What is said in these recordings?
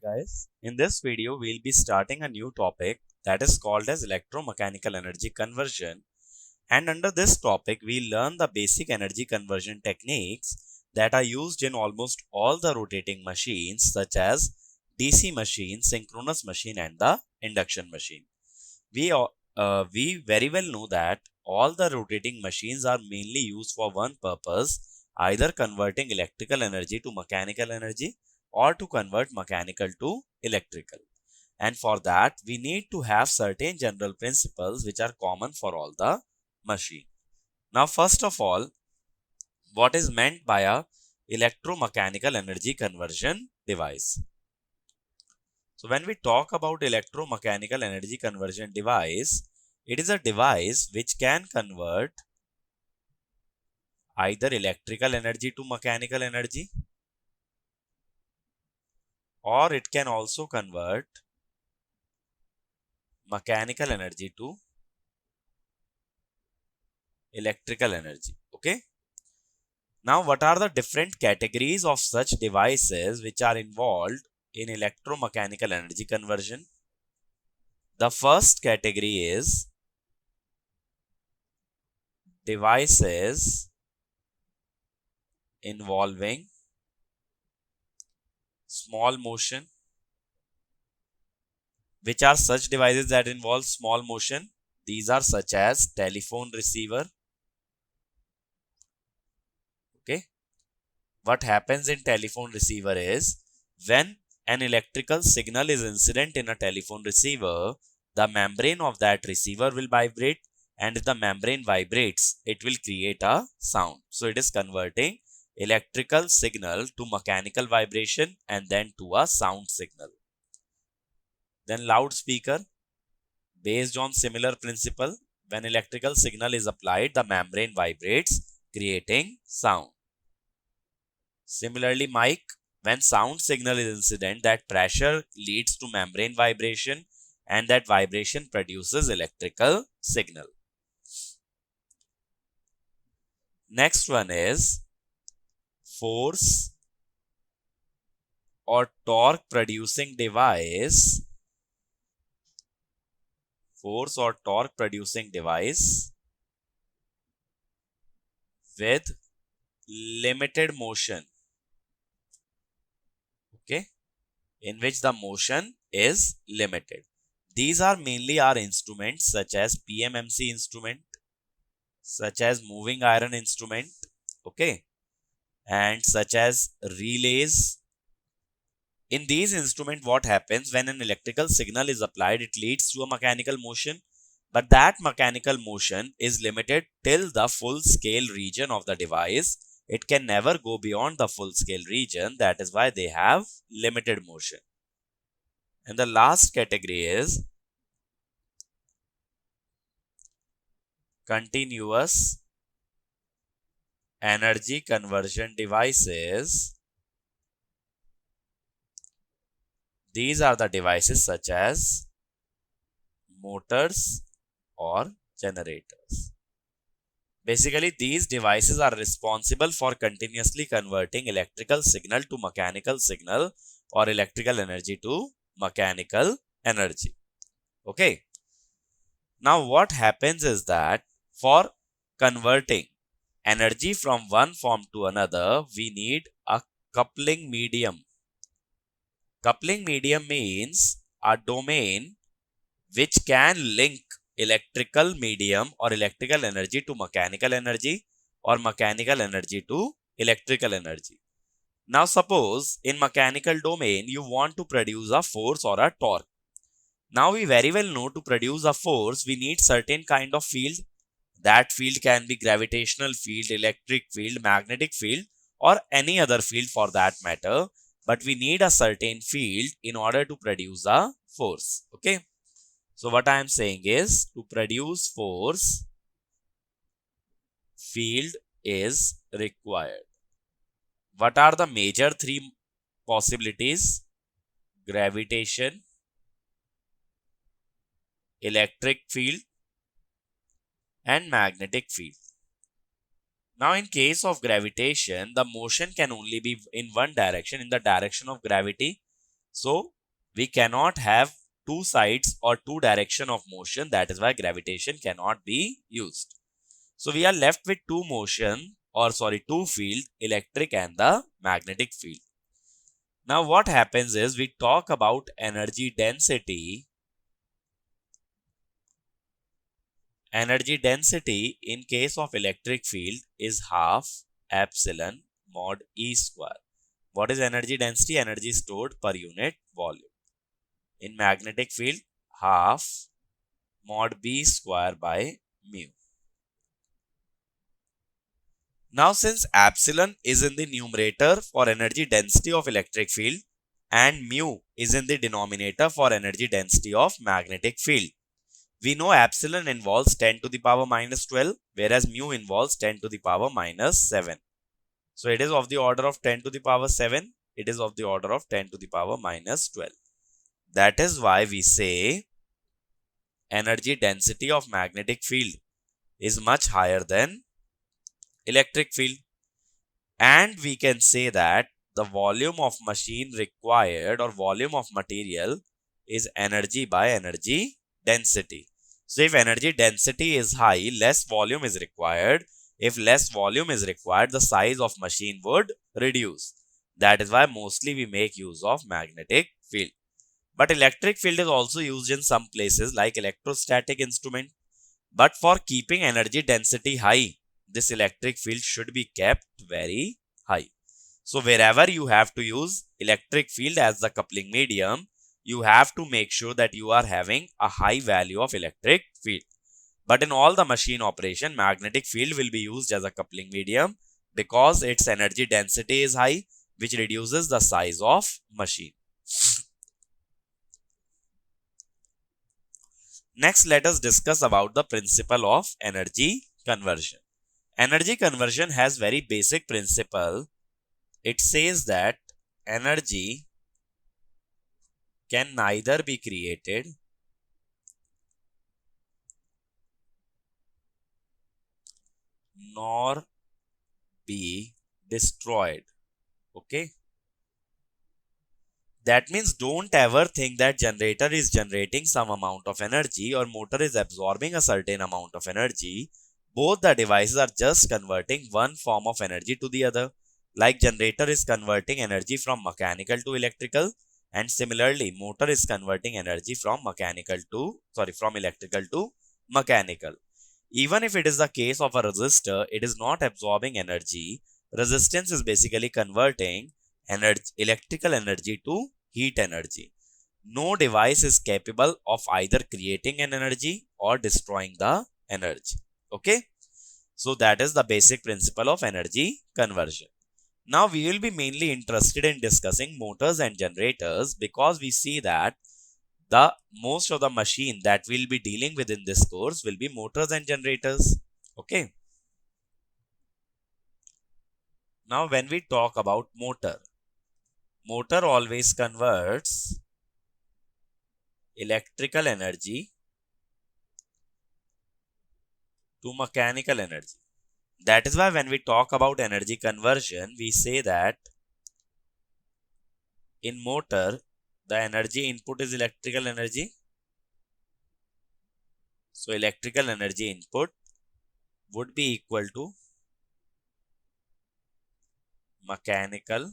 guys. In this video, we'll be starting a new topic that is called as electromechanical energy conversion. And under this topic, we'll learn the basic energy conversion techniques that are used in almost all the rotating machines such as DC machine, synchronous machine and the induction machine. We very well know that all the rotating machines are mainly used for one purpose, either converting electrical energy to mechanical energy or to convert mechanical to electrical. And for that, we need to have certain general principles which are common for all the machine. Now, first of all, what is meant by a electromechanical energy conversion device? So when we talk about electromechanical energy conversion device, it is a device which can convert either electrical energy to mechanical energy, or it can also convert mechanical energy to electrical energy. Okay. Now, what are the different categories of such devices which are involved in electromechanical energy conversion? The first category is devices involving small motion. Which are such devices that involve small motion? These are such as telephone receiver. Okay. What happens in telephone receiver is when an electrical signal is incident in a telephone receiver, the membrane of that receiver will vibrate, and if the membrane vibrates, it will create a sound. So it is converting electrical signal to mechanical vibration and then to a sound signal. Then loudspeaker, based on similar principle, when electrical signal is applied, the membrane vibrates, creating sound. Similarly, mic, when sound signal is incident, that pressure leads to membrane vibration and that vibration produces electrical signal. Next one is force or torque producing device. Force or torque producing device with limited motion. Okay, in which the motion is limited. These are mainly our instruments such as PMMC instrument, such as moving iron instrument, okay, and such as relays. In these instruments, what happens when an electrical signal is applied, it leads to a mechanical motion, but that mechanical motion is limited till the full scale region of the device. It can never go beyond the full scale region. That is why they have limited motion. And the last category is continuous energy conversion devices. These are the devices such as motors or generators. Basically, these devices are responsible for continuously converting electrical signal to mechanical signal or electrical energy to mechanical energy. Okay. Now, what happens is that for converting energy from one form to another, we need a coupling medium. Coupling medium means a domain which can link electrical medium or electrical energy to mechanical energy or mechanical energy to electrical energy. Now suppose in mechanical domain you want to produce a force or a torque. Now we very well know to produce a force we need certain kind of field. That field can be gravitational field, electric field, magnetic field or any other field for that matter. But we need a certain field in order to produce a force. Okay. So what I am saying is to produce force, field is required. What are the major three possibilities? Gravitation, electric field and magnetic field. Now in case of gravitation, the motion can only be in one direction, in the direction of gravity. So We cannot have two sides or two direction of motion. That is why gravitation cannot be used. So we are left with two field, electric and the magnetic field. Now what happens is we talk about energy density. Energy density in case of electric field is half epsilon mod E square. What is energy density? Energy stored per unit volume. In magnetic field, half mod B square by mu. Now since epsilon is in the numerator for energy density of electric field and mu is in the denominator for energy density of magnetic field, we know epsilon involves 10 to the power minus 12, whereas mu involves 10 to the power minus 7. So it is of the order of 10 to the power 7. It is of the order of 10 to the power minus 12. That is why we say energy density of magnetic field is much higher than electric field. And we can say that the volume of machine required or volume of material is energy by energy density. So if energy density is high, less volume is required. If less volume is required, the size of machine would reduce. That is why mostly we make use of magnetic field. But electric field is also used in some places like electrostatic instrument. But for keeping energy density high, this electric field should be kept very high. So wherever you have to use electric field as the coupling medium, you have to make sure that you are having a high value of electric field. But in all the machine operation, magnetic field will be used as a coupling medium because its energy density is high, which reduces the size of machine. Next, let us discuss about the principle of energy conversion. Energy conversion has very basic principle. It says that energy can neither be created nor be destroyed. Okay. That means don't ever think that generator is generating some amount of energy or motor is absorbing a certain amount of energy. Both the devices are just converting one form of energy to the other. Like generator is converting energy from mechanical to electrical, and similarly motor is converting energy from electrical to mechanical. Even if it is the case of a resistor, it is not absorbing energy. Resistance is basically converting electrical energy to heat energy. No device is capable of either creating an energy or destroying the energy. Okay. So that is the basic principle of energy conversion. Now we will be mainly interested in discussing motors and generators because we see that the most of the machine that we'll be dealing with in this course will be motors and generators. Okay. Now when we talk about motor always converts electrical energy to mechanical energy. That is why when we talk about energy conversion, we say that in motor, the energy input is electrical energy. So electrical energy input would be equal to mechanical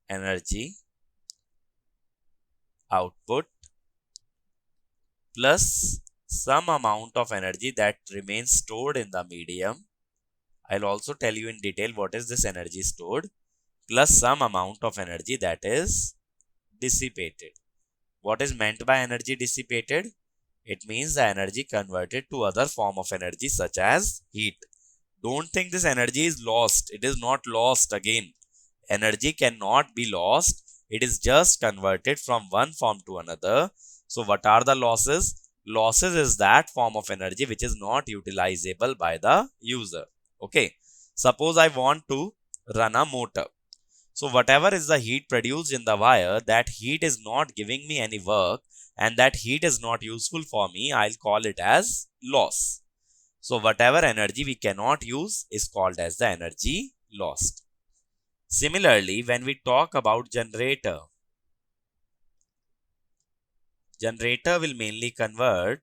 energy output plus some amount of energy that remains stored in the medium. I'll also tell you in detail what is this energy stored, plus some amount of energy that is dissipated. What is meant by energy dissipated? It means the energy converted to other form of energy such as heat. Don't think this energy is lost. It is not lost again. Energy cannot be lost. It is just converted from one form to another. So what are the losses? Losses is that form of energy which is not utilizable by the user. Okay. Suppose I want to run a motor. So whatever is the heat produced in the wire, that heat is not giving me any work and that heat is not useful for me. I'll call it as loss. So whatever energy we cannot use is called as the energy lost. Similarly, when we talk about generator, generator will mainly convert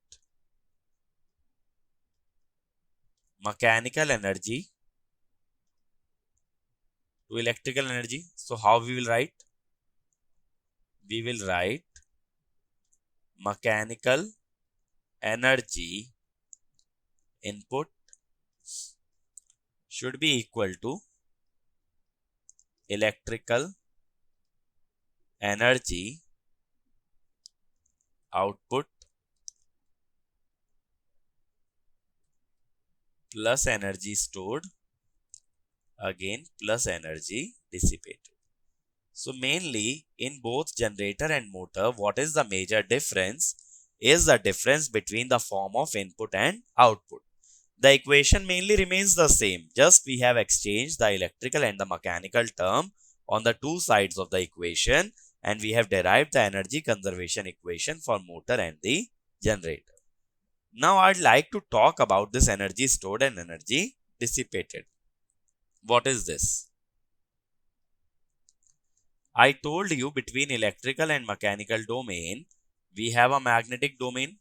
mechanical energy to electrical energy. So how we will write? We will write mechanical energy input should be equal to electrical energy output plus energy stored again plus energy dissipated. So mainly in both generator and motor, what is the major difference is the difference between the form of input and output. The equation mainly remains the same, just we have exchanged the electrical and the mechanical term on the two sides of the equation, and we have derived the energy conservation equation for motor and the generator. Now I'd like to talk about this energy stored and energy dissipated. What is this? I told you between electrical and mechanical domain, we have a magnetic domain.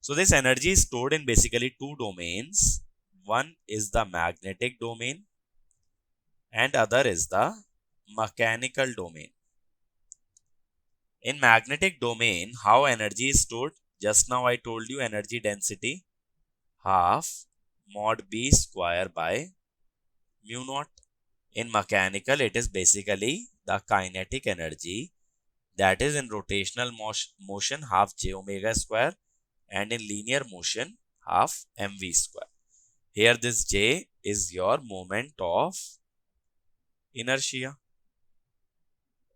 So this energy is stored in basically two domains. One is the magnetic domain and other is the mechanical domain. In magnetic domain, how energy is stored? Just now I told you energy density half mod B square by mu naught. In mechanical, it is basically the kinetic energy, that is in rotational motion half j omega square and in linear motion half mv square. Here this j is your moment of inertia.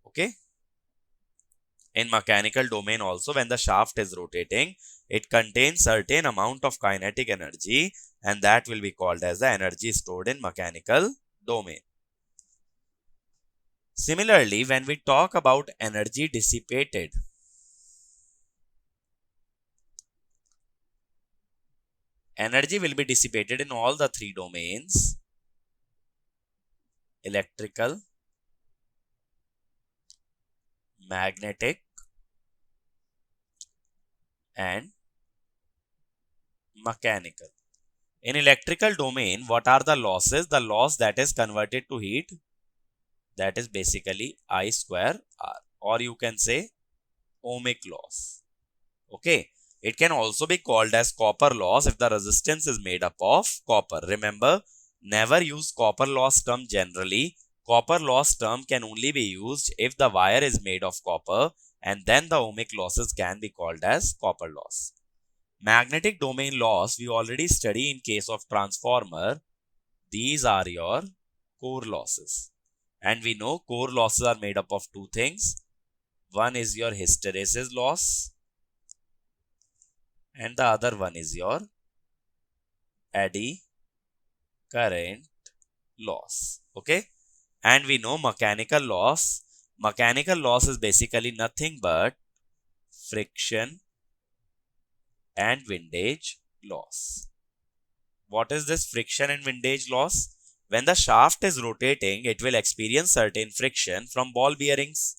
Okay. In mechanical domain also, when the shaft is rotating, it contains certain amount of kinetic energy, and that will be called as the energy stored in mechanical domain. Similarly, when we talk about energy dissipated, energy will be dissipated in all the three domains: electrical, magnetic, and mechanical. In electrical domain, what are the losses? The loss that is converted to heat, that is basically I square R, or you can say ohmic loss. Okay. It can also be called as copper loss if the resistance is made up of copper. Remember, never use copper loss term generally. Copper loss term can only be used if the wire is made of copper, and then the ohmic losses can be called as copper loss. Magnetic domain loss we already study in case of transformer. These are your core losses. And we know core losses are made up of two things. One is your hysteresis loss and the other one is your eddy current loss. Okay. And we know mechanical loss. Mechanical loss is basically nothing but friction and windage loss. What is this friction and windage loss? When the shaft is rotating, it will experience certain friction from ball bearings.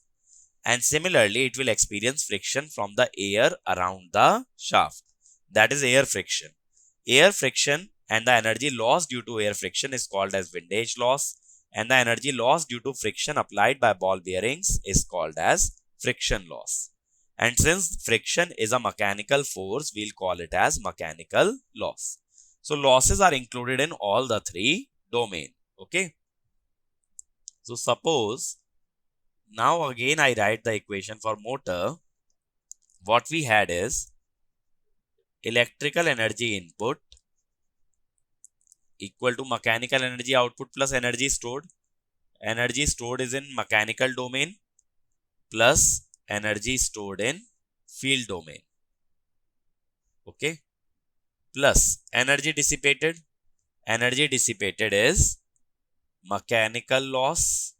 And similarly, it will experience friction from the air around the shaft. That is air friction. Air friction and the energy loss due to air friction is called as windage loss. And the energy loss due to friction applied by ball bearings is called as friction loss. And since friction is a mechanical force, we'll call it as mechanical loss. So losses are included in all the three domains. Okay. So suppose now again I write the equation for motor. What we had is electrical energy input equal to mechanical energy output plus energy stored. Energy stored is in mechanical domain plus energy stored in field domain. Okay. Plus energy dissipated. Energy dissipated is mechanical loss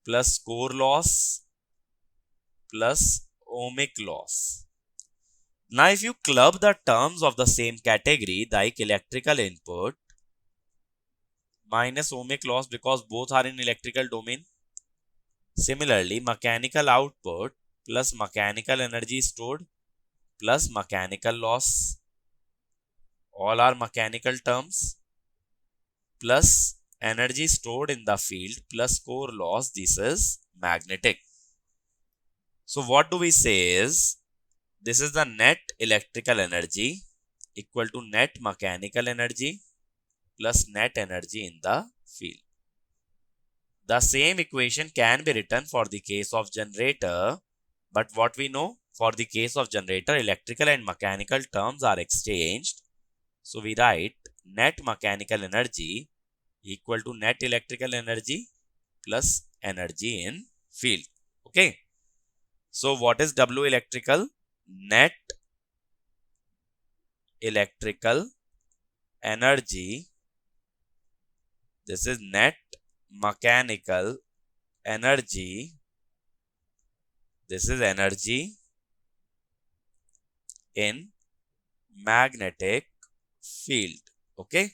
plus core loss plus ohmic loss. Now, if you club the terms of the same category, like electrical input minus ohmic loss, because both are in electrical domain, Similarly, mechanical output plus mechanical energy stored plus mechanical loss, all are mechanical terms, plus energy stored in the field plus core loss, this is magnetic. So what do we say is, this is the net electrical energy equal to net mechanical energy plus net energy in the field. The same equation can be written for the case of generator, but what we know, for the case of generator, electrical and mechanical terms are exchanged. So we write net mechanical energy equal to net electrical energy plus energy in field. Okay. So what is W electrical? Net electrical energy. This is net mechanical energy. This is energy in magnetic field. Okay.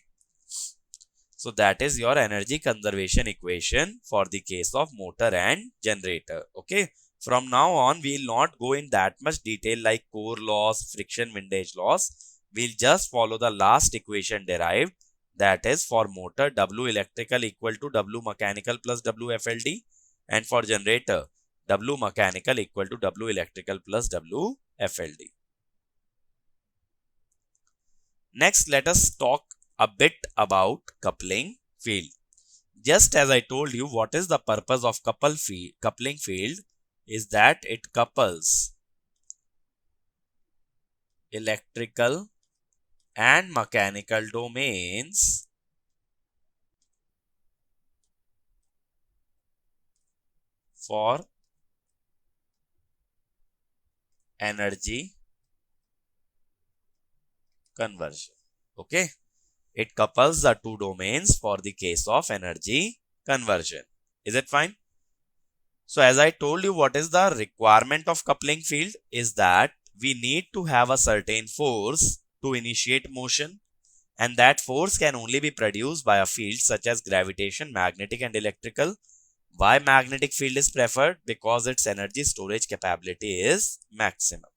So that is your energy conservation equation for the case of motor and generator. Okay. From now on, we will not go in that much detail like core loss, friction windage loss. We'll just follow the last equation derived, that is for motor W electrical equal to W mechanical plus W FLD, and for generator W mechanical equal to W electrical plus W FLD. Next, let us talk a bit about coupling field. Just as I told you, what is the purpose of coupling field is that it couples electrical and mechanical domains for energy conversion. Okay. It couples the two domains for the case of energy conversion. Is it fine? So as I told you, what is the requirement of coupling field is that we need to have a certain force to initiate motion, and that force can only be produced by a field such as gravitation, magnetic and electrical. Why magnetic field is preferred? Because its energy storage capability is maximum.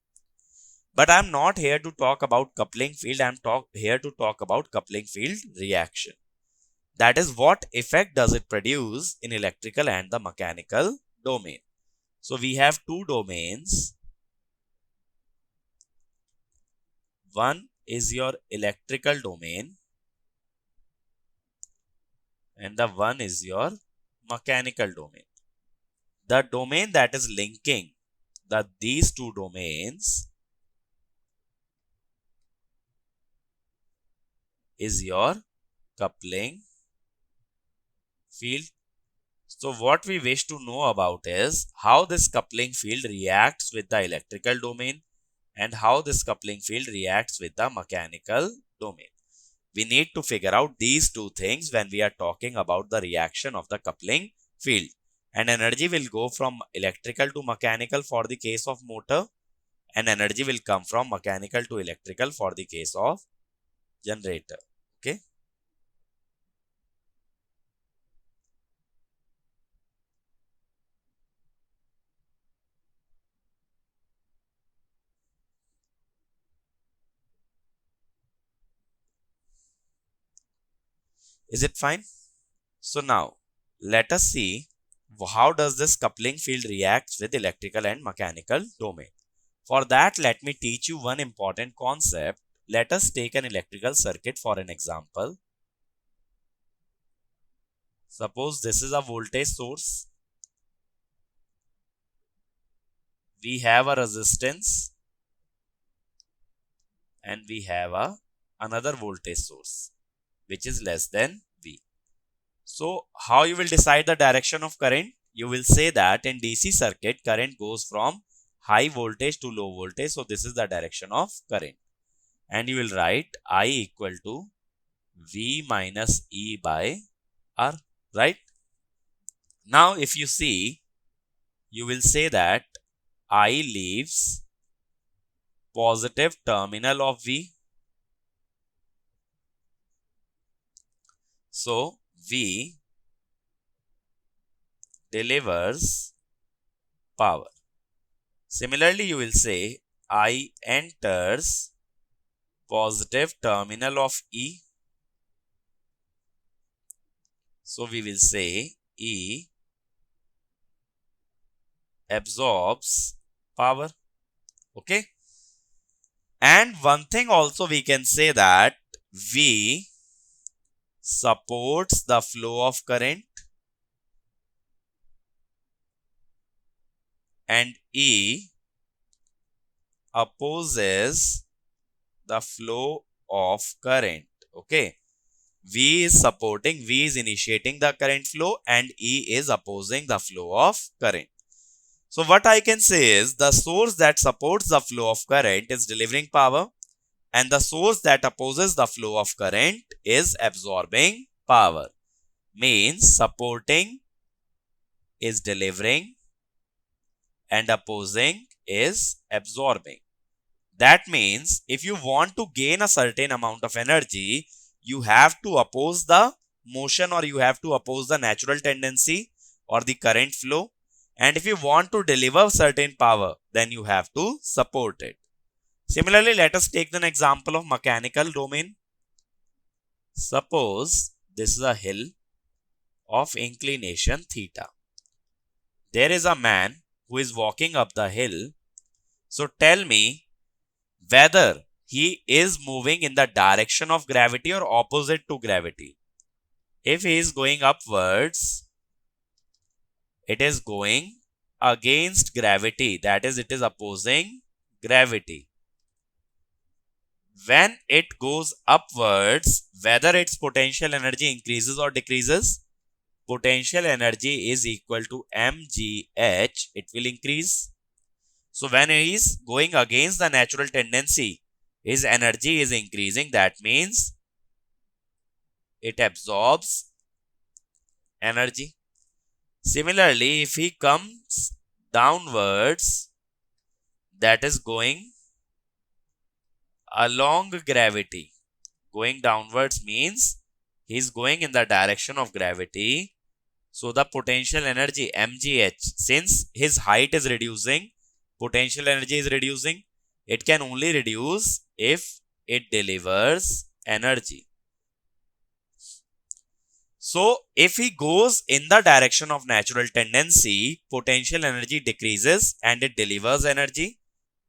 But I'm not here to talk about coupling field. I'm here to talk about coupling field reaction. That is, what effect does it produce in electrical and the mechanical domain. So we have two domains. One is your electrical domain and the one is your mechanical domain. The domain that is linking these two domains is your coupling field. So what we wish to know about is how this coupling field reacts with the electrical domain and how this coupling field reacts with the mechanical domain. We need to figure out these two things when we are talking about the reaction of the coupling field. And energy will go from electrical to mechanical for the case of motor, and energy will come from mechanical to electrical for the case of generator. Okay. Is it fine? So now let us see how does this coupling field reacts with electrical and mechanical domain. For that, let me teach you one important concept. Let us take an electrical circuit for an example. Suppose this is a voltage source. We have a resistance and we have another voltage source which is less than V. So how you will decide the direction of current? You will say that in DC circuit, current goes from high voltage to low voltage. So this is the direction of current. And you will write I equal to V minus E by R, right? Now if you see, you will say that I leaves positive terminal of V. So V delivers power. Similarly, you will say I enters positive terminal of E. So we will say E absorbs power. Okay. And one thing also we can say that V supports the flow of current and E opposes the flow of current. Okay. V is initiating the current flow and E is opposing the flow of current. So what I can say is the source that supports the flow of current is delivering power and the source that opposes the flow of current is absorbing power. Means supporting is delivering and opposing is absorbing. That means if you want to gain a certain amount of energy, you have to oppose the motion or you have to oppose the natural tendency or the current flow. And if you want to deliver certain power, then you have to support it. Similarly, let us take an example of mechanical domain. Suppose this is a hill of inclination theta. There is a man who is walking up the hill. So tell me whether he is moving in the direction of gravity or opposite to gravity. If he is going upwards, it is going against gravity. That is, it is opposing gravity. When it goes upwards, whether its potential energy increases or decreases, potential energy is equal to mgh, it will increase. So when he is going against the natural tendency, his energy is increasing. That means it absorbs energy. Similarly, if he comes downwards, that is going along gravity. Going downwards means he is going in the direction of gravity. So the potential energy mgh, since his height is reducing, potential energy is reducing. It can only reduce if it delivers energy. So if he goes in the direction of natural tendency, potential energy decreases and it delivers energy.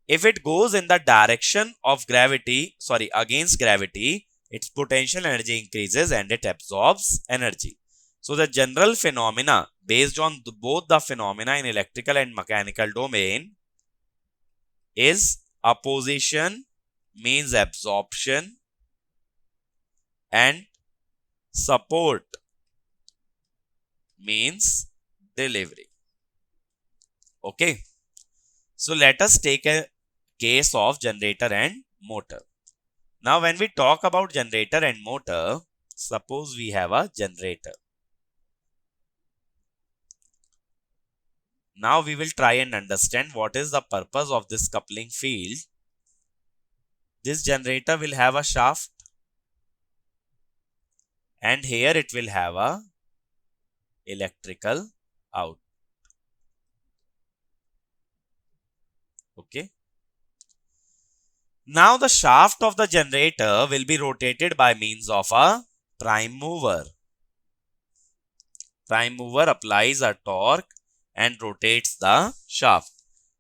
If it goes in the direction of gravity, against gravity, its potential energy increases and it absorbs energy. So the general phenomena based on both the phenomena in electrical and mechanical domain is opposition means absorption and support means delivery. Okay. So let us take a case of generator and motor. Now when we talk about generator and motor, suppose we have a generator. Now we will try and understand what is the purpose of this coupling field. This generator will have a shaft and here it will have a electrical out. Okay. Now the shaft of the generator will be rotated by means of a prime mover. Prime mover applies a torque and rotates the shaft.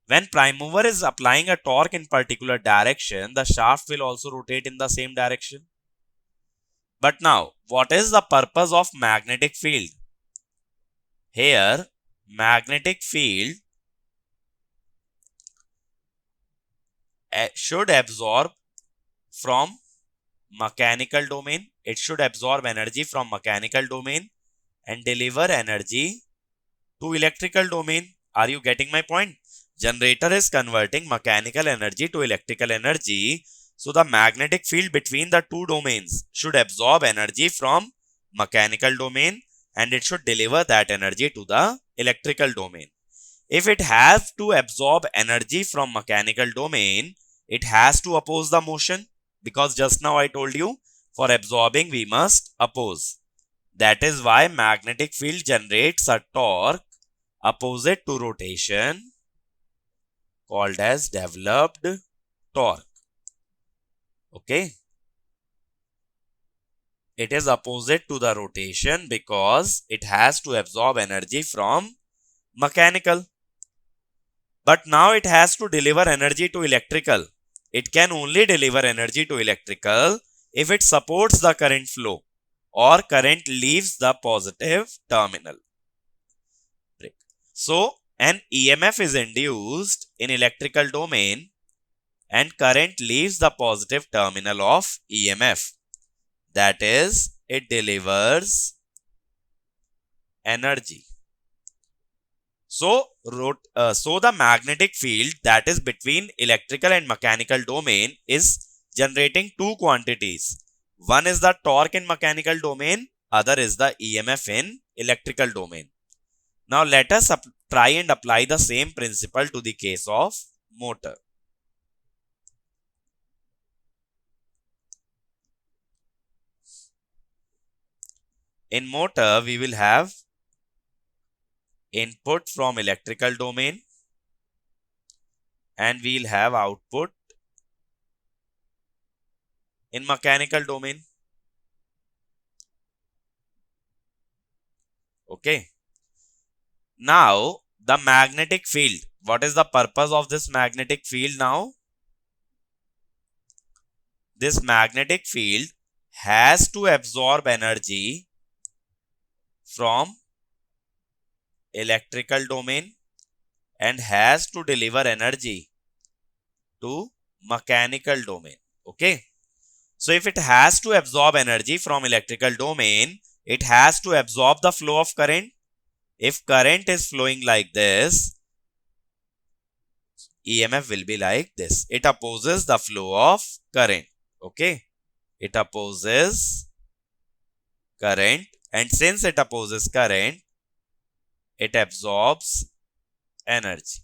When prime mover is applying a torque in particular direction, the shaft will also rotate in the same direction. But now, what is the purpose of magnetic field? Here, magnetic field should absorb from mechanical domain. It should absorb energy from mechanical domain and deliver energy to electrical domain. Are you getting my point? Generator is converting mechanical energy to electrical energy. So the magnetic field between the two domains should absorb energy from mechanical domain and it should deliver that energy to the electrical domain. If it has to absorb energy from mechanical domain, it has to oppose the motion, because just now I told you for absorbing we must oppose. That is why magnetic field generates a torque opposite to rotation called as developed torque. Okay. It is opposite to the rotation because it has to absorb energy from mechanical. But now it has to deliver energy to electrical. It can only deliver energy to electrical if it supports the current flow or current leaves the positive terminal. So, an EMF is induced in electrical domain and current leaves the positive terminal of EMF. That is, it delivers energy. So the magnetic field that is between electrical and mechanical domain is generating two quantities. One is the torque in mechanical domain, other is the EMF in electrical domain. Now let us try and apply the same principle to the case of motor. In motor, we will have input from electrical domain and we'll have output in mechanical domain. Okay. Now, the magnetic field. What is the purpose of this magnetic field now? This magnetic field has to absorb energy from electrical domain and has to deliver energy to mechanical domain. Okay. So if it has to absorb energy from electrical domain, it has to absorb the flow of current. If current is flowing like this, EMF will be like this. It opposes the flow of current. Okay. It opposes current, and since it opposes current, it absorbs energy.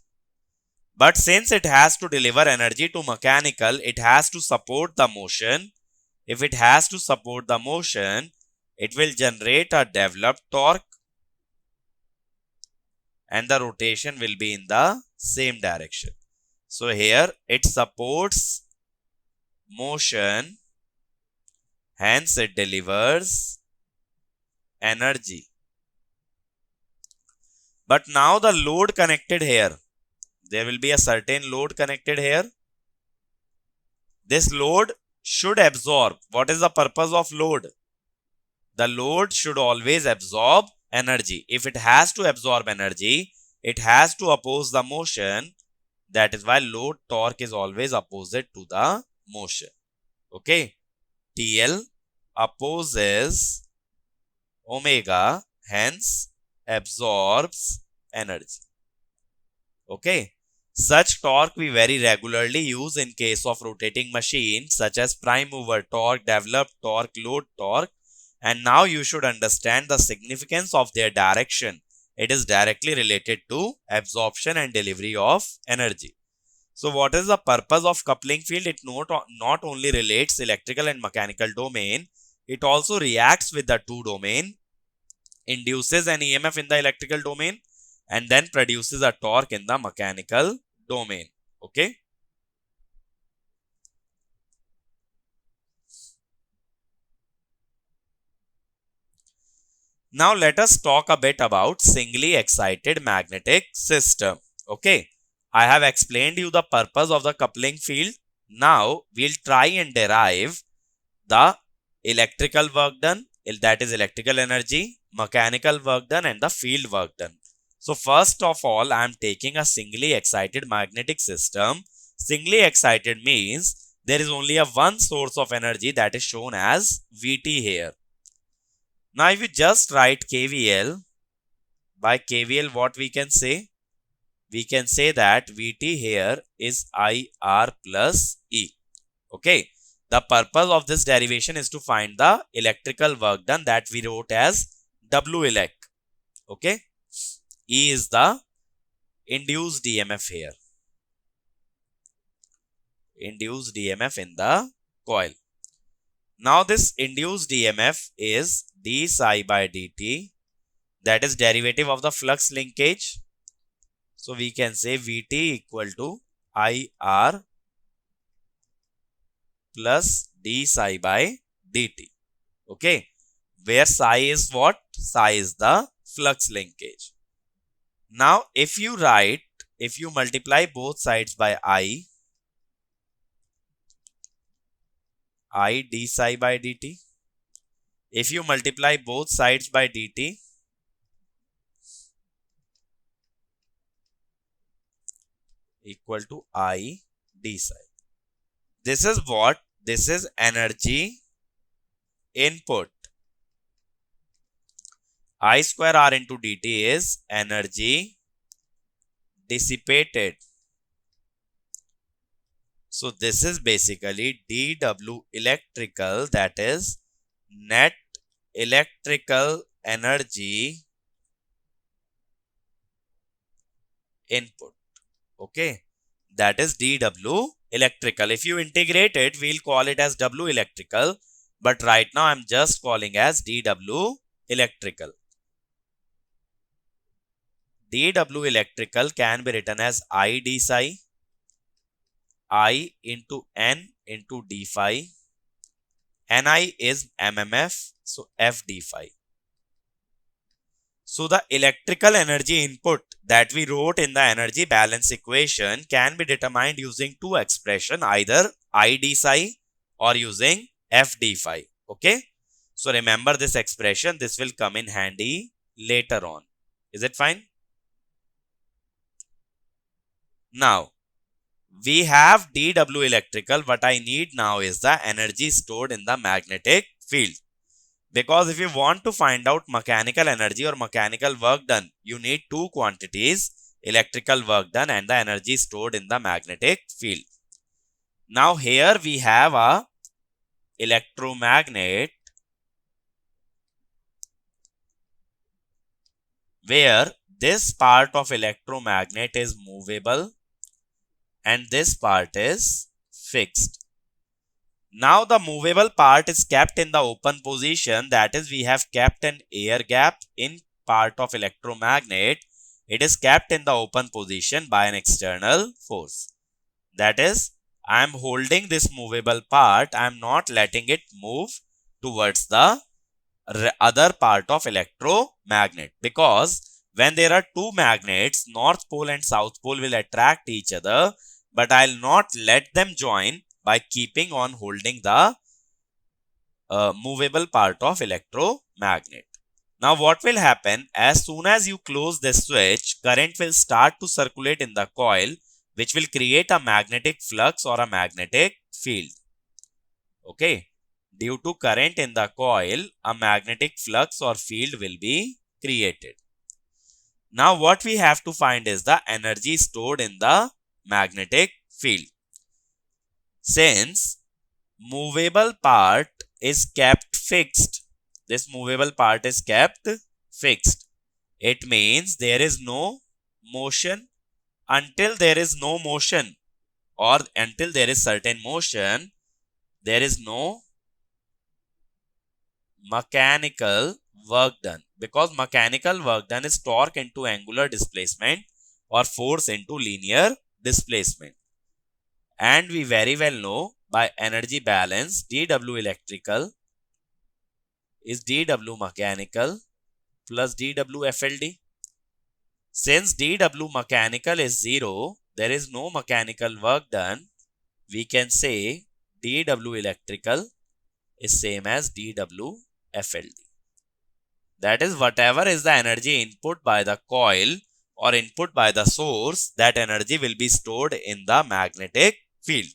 But since it has to deliver energy to mechanical, it has to support the motion. If it has to support the motion, it will generate a developed torque and the rotation will be in the same direction. So here it supports motion, hence it delivers energy. But now the load connected here, there will be a certain load connected here. This load should absorb. What is the purpose of load? The load should always absorb energy. If it has to absorb energy, it has to oppose the motion. That is why load torque is always opposite to the motion. Okay. TL opposes omega, hence absorbs energy. Okay. Such torque we very regularly use in case of rotating machines such as prime mover torque, developed torque, load torque. And now you should understand the significance of their direction. It is directly related to absorption and delivery of energy. So what is the purpose of coupling field? It not only relates electrical and mechanical domain, it also reacts with the two domain, induces an EMF in the electrical domain and then produces a torque in the mechanical domain. Okay. Now let us talk a bit about singly excited magnetic system. Okay. I have explained you the purpose of the coupling field. Now we'll try and derive the electrical work done, that is electrical energy, mechanical work done and the field work done. So first of all, I am taking a singly excited magnetic system. Singly excited means there is only a one source of energy that is shown as Vt here. Now if you just write KVL, by KVL what we can say? We can say that Vt here is IR plus E. Okay. The purpose of this derivation is to find the electrical work done that we wrote as W elec. Okay. E is the induced EMF here. Induced EMF in the coil. Now this induced EMF is d psi by dt, that is derivative of the flux linkage. So we can say Vt equal to IR plus d psi by dt. Okay, where psi is what? Psi is the flux linkage. Now, if you multiply both sides by I d psi by dt, if you multiply both sides by dt, equal to I d psi. This is what? This is energy input. I square R into dt is energy dissipated. So this is basically dW electrical, that is net electrical energy input. Okay, that is dW electrical. If you integrate it, we'll call it as W electrical, but right now I'm just calling as dW electrical. dW electrical can be written as I d psi, I into N into d phi. Ni is mmf, so F d phi. So the electrical energy input that we wrote in the energy balance equation can be determined using two expressions, either I d psi or using F d phi. Okay, so remember this expression. This will come in handy later on. Is it fine? Now, we have dW electrical. What I need now is the energy stored in the magnetic field. Because if you want to find out mechanical energy or mechanical work done, you need two quantities, electrical work done and the energy stored in the magnetic field. Now here we have a electromagnet where this part of electromagnet is movable and this part is fixed. Now the movable part is kept in the open position, that is we have kept an air gap in part of electromagnet. It is kept in the open position by an external force. That is, I am holding this movable part, I am not letting it move towards the other part of electromagnet, because when there are two magnets, North Pole and South Pole will attract each other, but I'll not let them join by keeping on holding the movable part of electromagnet. Now what will happen, as soon as you close this switch, current will start to circulate in the coil, which will create a magnetic flux or a magnetic field. Okay, due to current in the coil, a magnetic flux or field will be created. Now what we have to find is the energy stored in the magnetic field. Since movable part is kept fixed, this movable part is kept fixed, it means there is no motion. Until there is no motion or until there is certain motion, there is no mechanical work done, because mechanical work done is torque into angular displacement or force into linear displacement. And we very well know by energy balance, dW electrical is dW mechanical plus dW FLD. Since dW mechanical is 0, there is no mechanical work done, we can say dW electrical is same as dW FLD. That is, whatever is the energy input by the coil or input by the source, that energy will be stored in the magnetic field.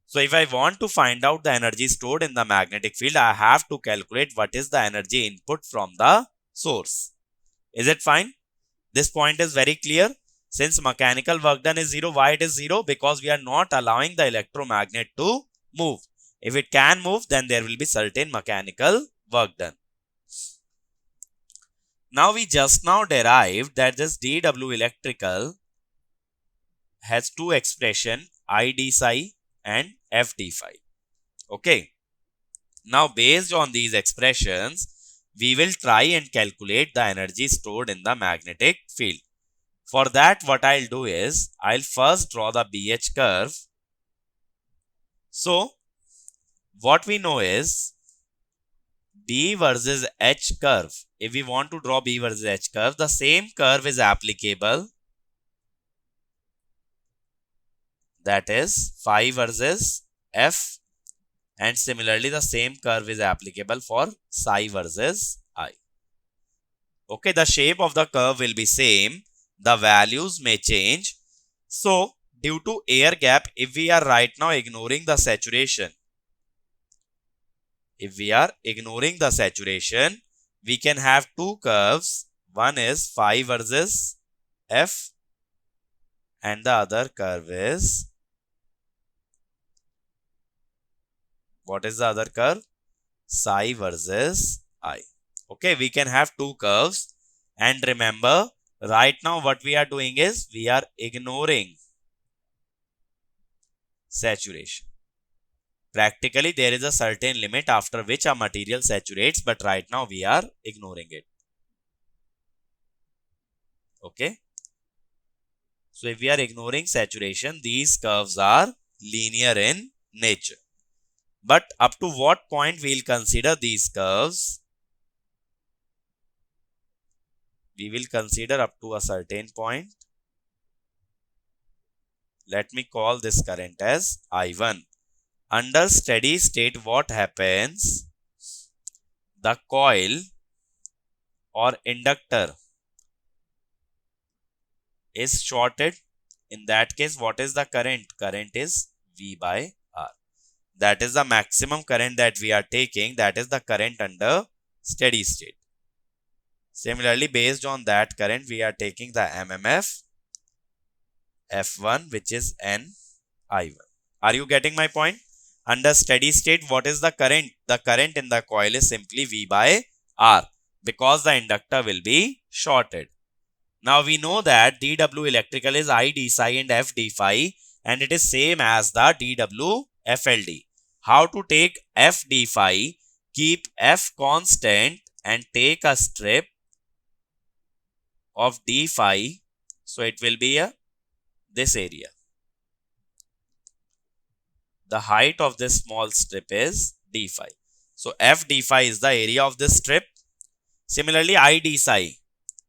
So if I want to find out the energy stored in the magnetic field, I have to calculate what is the energy input from the source. Is it fine? This point is very clear. Since mechanical work done is 0, why it is 0? Because we are not allowing the electromagnet to move. If it can move, then there will be certain mechanical work done. Now we just now derived that this dW electrical has two expressions, I d psi and F d phi. Okay. Now based on these expressions, we will try and calculate the energy stored in the magnetic field. For that, what I'll do is, I'll first draw the BH curve. So, what we know is, B versus H curve. If we want to draw B versus H curve, the same curve is applicable. That is phi versus F. And similarly, the same curve is applicable for psi versus I. Okay, the shape of the curve will be same. The values may change. So, due to air gap, if we are right now ignoring the saturation, we can have two curves. One is phi versus F and the other curve is, what is the other curve? Psi versus I. Okay, we can have two curves. And remember, right now what we are doing is, we are ignoring saturation. Practically, there is a certain limit after which a material saturates, but right now we are ignoring it. Okay. So, if we are ignoring saturation, these curves are linear in nature. But up to what point we will consider these curves? We will consider up to a certain point. Let me call this current as I1. Under steady state, what happens? The coil or inductor is shorted. In that case, what is the current? Current is V by R. That is the maximum current that we are taking. That is the current under steady state. Similarly, based on that current, we are taking the MMF F1, which is NI1. Are you getting my point? Under steady state, what is the current? The current in the coil is simply V by R, because the inductor will be shorted. Now we know that dW electrical is I d psi and F d phi, and it is same as the dW FLD. How to take F d phi? Keep F constant and take a strip of d phi. So it will be this area. The height of this small strip is d phi. So F d phi is the area of this strip. Similarly, I d psi.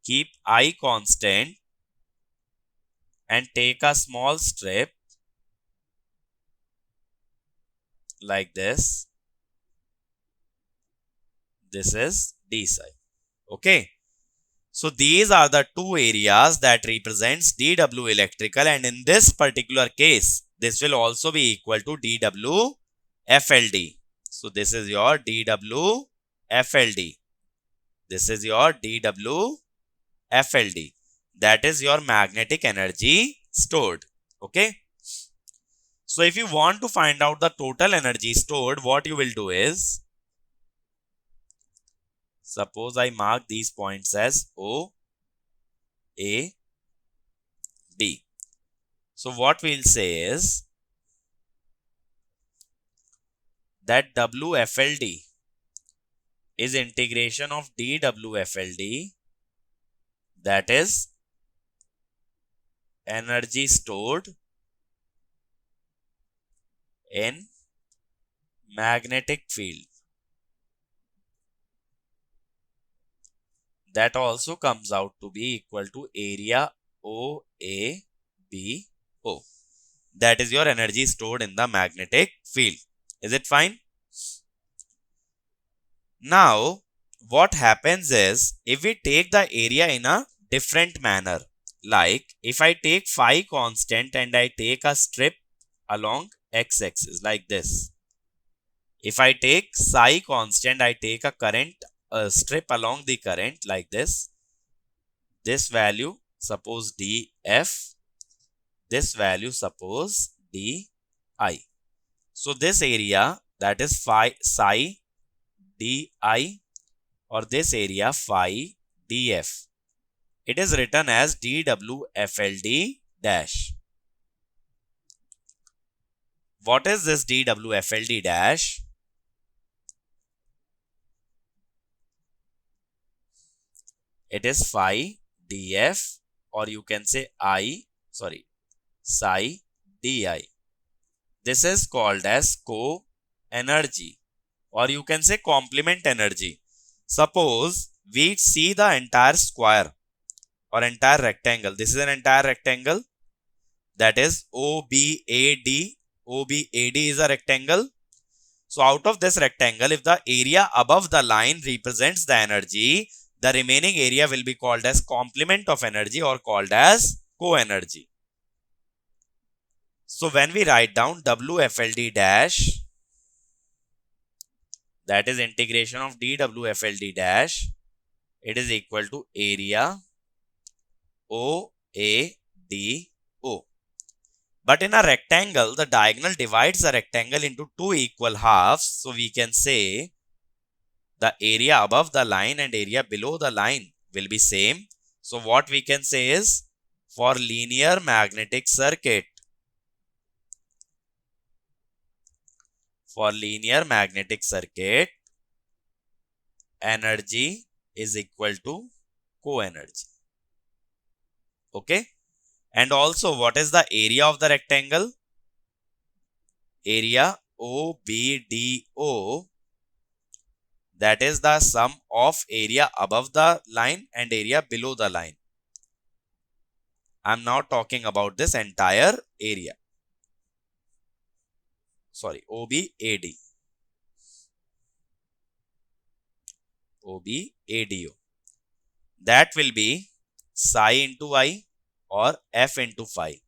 Keep I constant and take a small strip like this. This is d psi. Okay. So these are the two areas that represents dW electrical, and in this particular case, this will also be equal to dW FLD. So this is your dW FLD. This is your dW FLD. That is your magnetic energy stored. Okay. So if you want to find out the total energy stored, what you will do is, suppose I mark these points as O, A, B. So what we'll say is that WFLD is integration of dWFLD, that is energy stored in magnetic field. That also comes out to be equal to area OABO. That is your energy stored in the magnetic field. Is it fine? Now, what happens is, if we take the area in a different manner, like if I take phi constant and I take a strip along x-axis like this. If I take psi constant, I take a current, a strip along the current like this. This value, suppose dF. This value, suppose di. So this area, that is phi psi di, or this area phi df. It is written as dWFLD dash. What is this dWFLD dash? It is phi df or you can say psi di. This is called as co-energy, or you can say complement energy. Suppose we see the entire square or entire rectangle. This is an entire rectangle, that is OBAD. OBAD is a rectangle. So out of this rectangle, if the area above the line represents the energy, the remaining area will be called as complement of energy or called as co-energy. So when we write down WFLD dash, that is integration of dWFLD dash, it is equal to area OADO. But in a rectangle, the diagonal divides the rectangle into two equal halves. So we can say the area above the line and area below the line will be same. So what we can say is, for linear magnetic circuit, energy is equal to co-energy. Okay. And also, what is the area of the rectangle? Area OBDO, that is the sum of area above the line and area below the line. I'm now talking about this entire area. Sorry, OBAD. OBADO. That will be psi into I or F into phi.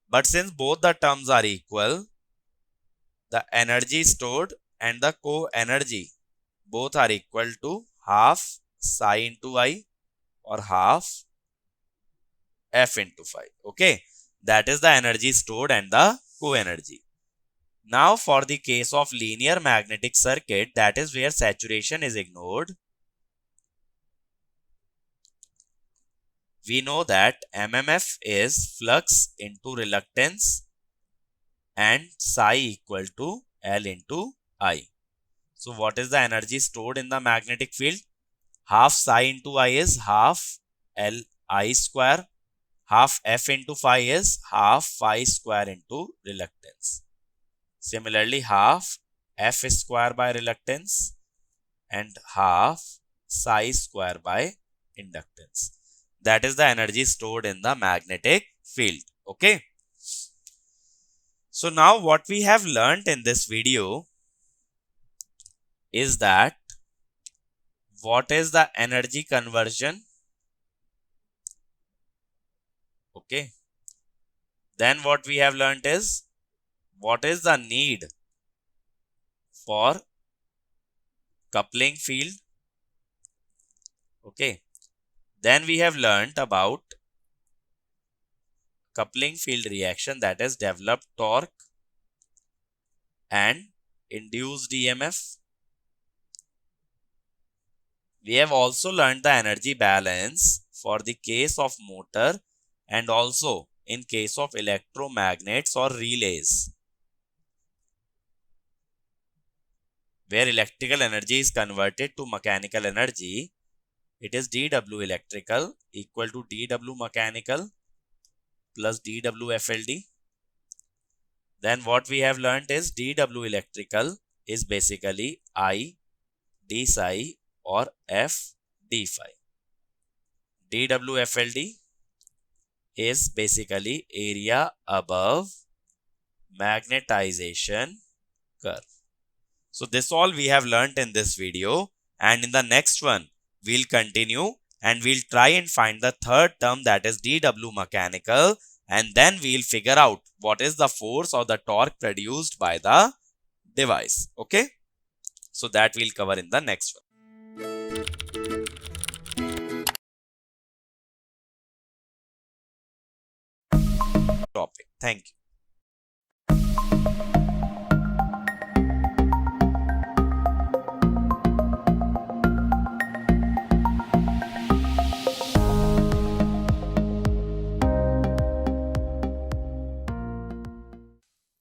But since both the terms are equal, the energy stored and the co-energy both are equal to half psi into I or half F into phi. Okay, that is the energy stored and the co-energy. Now for the case of linear magnetic circuit, that is where saturation is ignored. We know that MMF is flux into reluctance and psi equal to L into I. So what is the energy stored in the magnetic field? Half psi into I is half Li square. Half F into phi is half phi square into reluctance. Similarly, half F square by reluctance and half psi square by inductance. That is the energy stored in the magnetic field. Okay. So now what we have learnt in this video is that what is the energy conversion. Okay. Then what we have learnt is what is the need for coupling field. Okay. Then we have learnt about coupling field reaction, that is developed torque and induced EMF. We have also learnt the energy balance for the case of motor and also in case of electromagnets or relays, where electrical energy is converted to mechanical energy. It is dW electrical equal to dW mechanical plus dW FLD. Then what we have learnt is dW electrical is basically I d psi or F d phi. dW FLD is basically area above magnetization curve. So this all we have learnt in this video, and in the next one we'll continue and we'll try and find the third term, that is dW mechanical, and then we'll figure out what is the force or the torque produced by the device. Okay, so that we'll cover in the next topic. Thank you.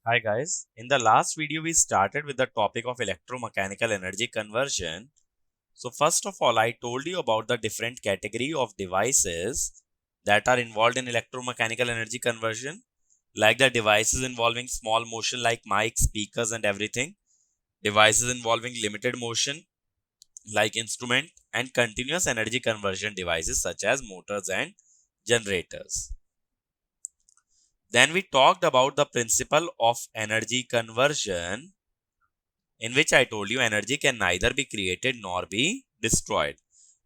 Hi guys, in the last video we started with the topic of electromechanical energy conversion. So first of all, I told you about the different category of devices that are involved in electromechanical energy conversion, like the devices involving small motion like mics, speakers and everything, devices involving limited motion like instrument, and continuous energy conversion devices such as motors and generators. Then we talked about the principle of energy conversion, in which I told you energy can neither be created nor be destroyed.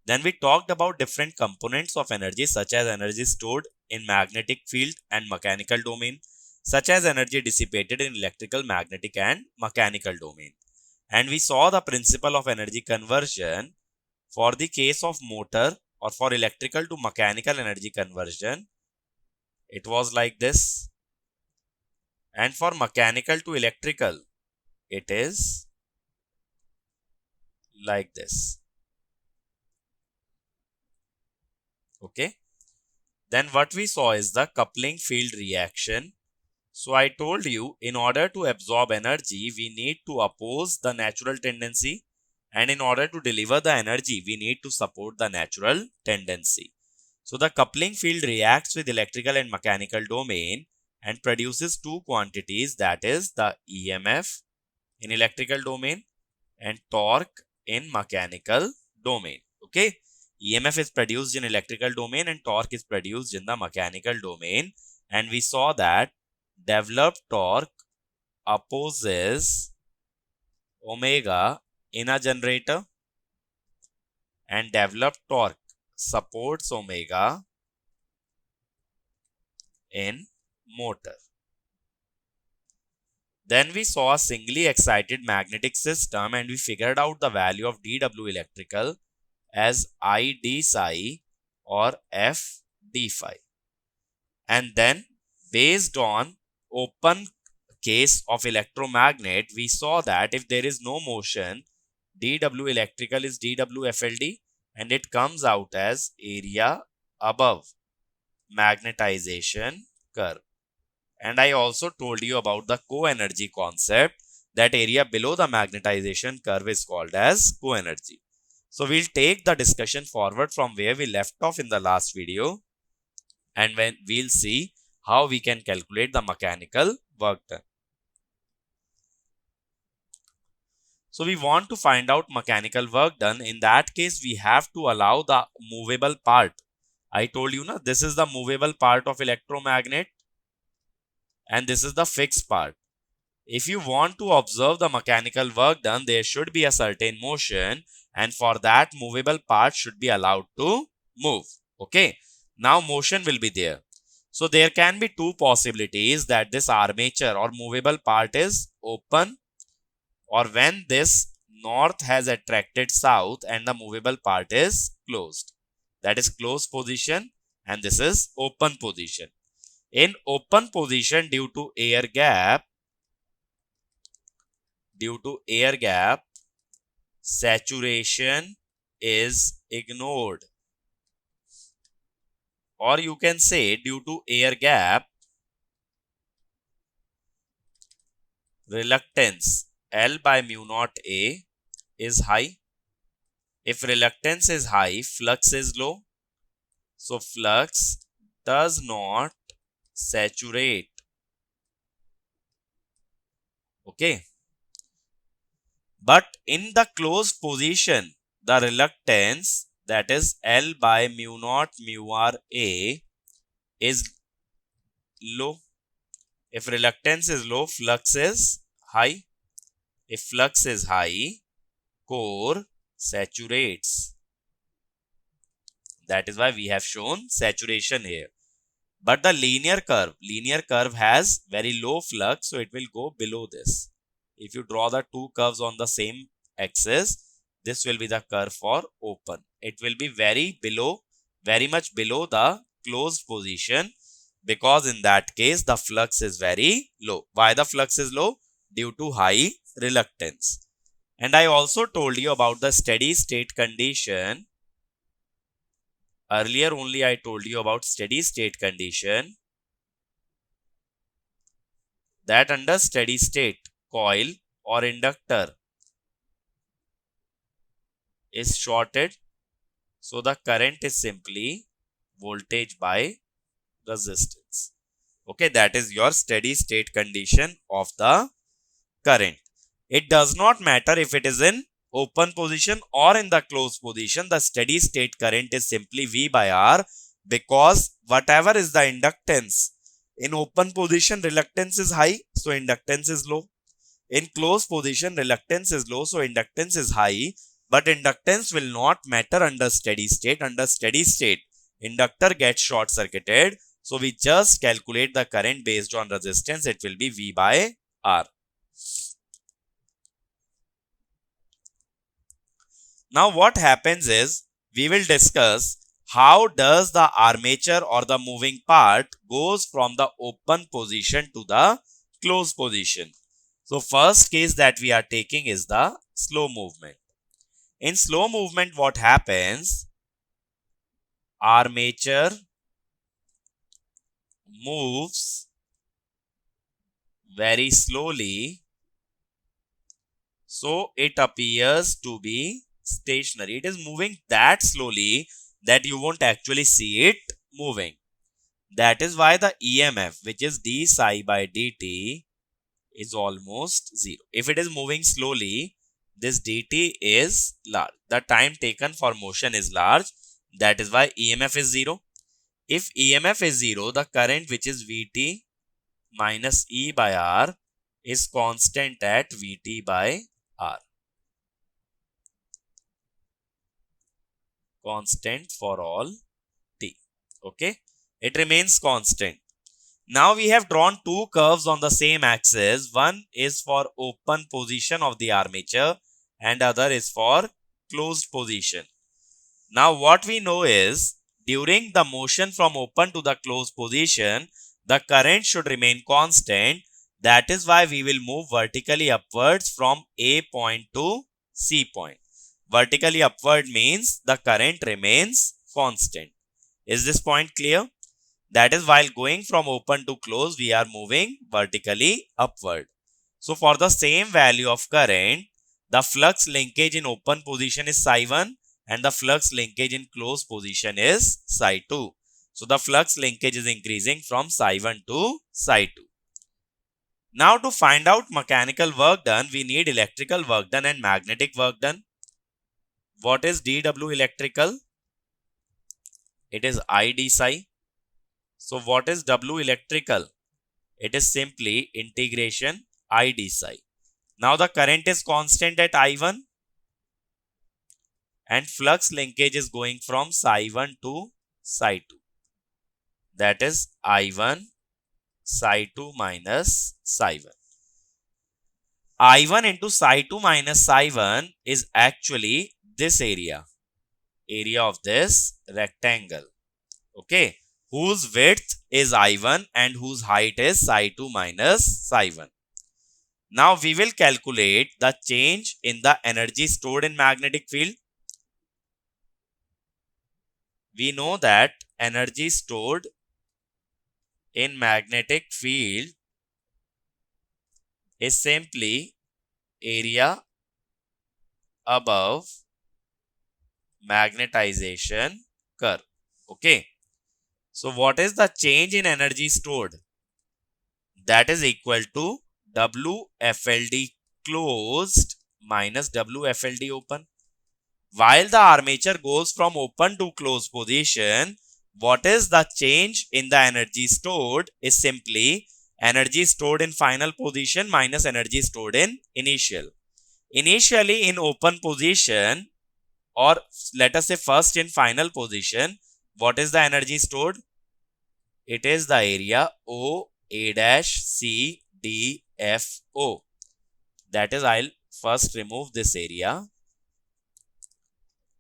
Then we talked about different components of energy such as energy stored in magnetic field and mechanical domain, such as energy dissipated in electrical, magnetic and mechanical domain. And we saw the principle of energy conversion for the case of motor or for electrical to mechanical energy conversion. It was like this. And for mechanical to electrical, it is like this. Okay. Then what we saw is the coupling field reaction. So I told you, in order to absorb energy, we need to oppose the natural tendency, and in order to deliver the energy, we need to support the natural tendency. So the coupling field reacts with electrical and mechanical domain and produces two quantities, that is the EMF in electrical domain and torque in mechanical domain. Okay. EMF is produced in electrical domain and torque is produced in the mechanical domain. And we saw that developed torque opposes omega in a generator and developed torque supports omega in motor. Then we saw a singly excited magnetic system and we figured out the value of dW electrical as I d psi or F d phi. And then based on open case of electromagnet, we saw that if there is no motion, dW electrical is dW FLD and it comes out as area above magnetization curve. And I also told you about the co-energy concept, that area below the magnetization curve is called as co-energy. So we'll take the discussion forward from where we left off in the last video, and when we'll see how we can calculate the mechanical work done. So we want to find out mechanical work done. In that case, we have to allow the movable part. I told you, this is the movable part of electromagnet and this is the fixed part. If you want to observe the mechanical work done, there should be a certain motion, and for that movable part should be allowed to move. Okay. Now motion will be there. So there can be two possibilities, that this armature or movable part is open, or when this north has attracted south and the movable part is closed. That is closed position and this is open position. In open position, due to air gap, saturation is ignored, or you can say due to air gap, reluctance L by mu naught A is high. If reluctance is high, flux is low. So flux does not saturate. Okay. But in the closed position, the reluctance, that is L by mu naught mu r A, is low. If reluctance is low, flux is high. If flux is high, core saturates. That is why we have shown saturation here. But the linear curve has very low flux, so it will go below this. If you draw the two curves on the same axis, this will be the curve for open. It will be very much below the closed position, because in that case the flux is very low. Why the flux is low? Due to high reluctance. And I also told you about the steady state condition. Earlier only I told you about steady state condition, that under steady state, coil or inductor is shorted. So the current is simply voltage by resistance. Okay, that is your steady state condition of the current. It does not matter if it is in open position or in the closed position. The steady state current is simply V by R, because whatever is the inductance, in open position reluctance is high, so inductance is low. In closed position reluctance is low, so inductance is high. But inductance will not matter under steady state. Under steady state, inductor gets short circuited. So we just calculate the current based on resistance. It will be V by R. Now what happens is, we will discuss how does the armature or the moving part goes from the open position to the closed position. So first case that we are taking is the slow movement. In slow movement, what happens? Armature moves very slowly, so it appears to be stationary. It is moving that slowly that you won't actually see it moving. That is why the EMF, which is d psi by dt, is almost zero. If it is moving slowly, this dt is large. The time taken for motion is large. That is why EMF is zero. If EMF is zero, the current, which is Vt minus E by R, is constant at Vt by R. Constant for all t. Okay, it remains constant. Now we have drawn two curves on the same axis. One is for open position of the armature and other is for closed position. Now what we know is, during the motion from open to the closed position, the current should remain constant. That is why we will move vertically upwards from A point to C point. Vertically upward means the current remains constant. Is this point clear? That is, while going from open to close, we are moving vertically upward. So for the same value of current, the flux linkage in open position is psi 1 and the flux linkage in closed position is psi 2. So the flux linkage is increasing from psi 1 to psi 2. Now to find out mechanical work done, we need electrical work done and magnetic work done. What is dW electrical? It is I d psi. So what is W electrical? It is simply integration I d psi. Now the current is constant at I1 and flux linkage is going from psi 1 to psi 2. That is I1 psi 2 minus psi 1. I1 into psi 2 minus psi 1 is actually this area of this rectangle. Okay, whose width is I1 and whose height is psi 2 minus psi 1. Now we will calculate the change in the energy stored in magnetic field. We know that energy stored in magnetic field is simply area above magnetization curve. Okay. So what is the change in energy stored? That is equal to WFLD closed minus WFLD open. While the armature goes from open to closed position, what is the change in the energy stored is simply energy stored in final position minus energy stored in initial. Initially in open position, or let us say first in final position, what is the energy stored? It is the area O A dash C D F O. That is, I'll first remove this area.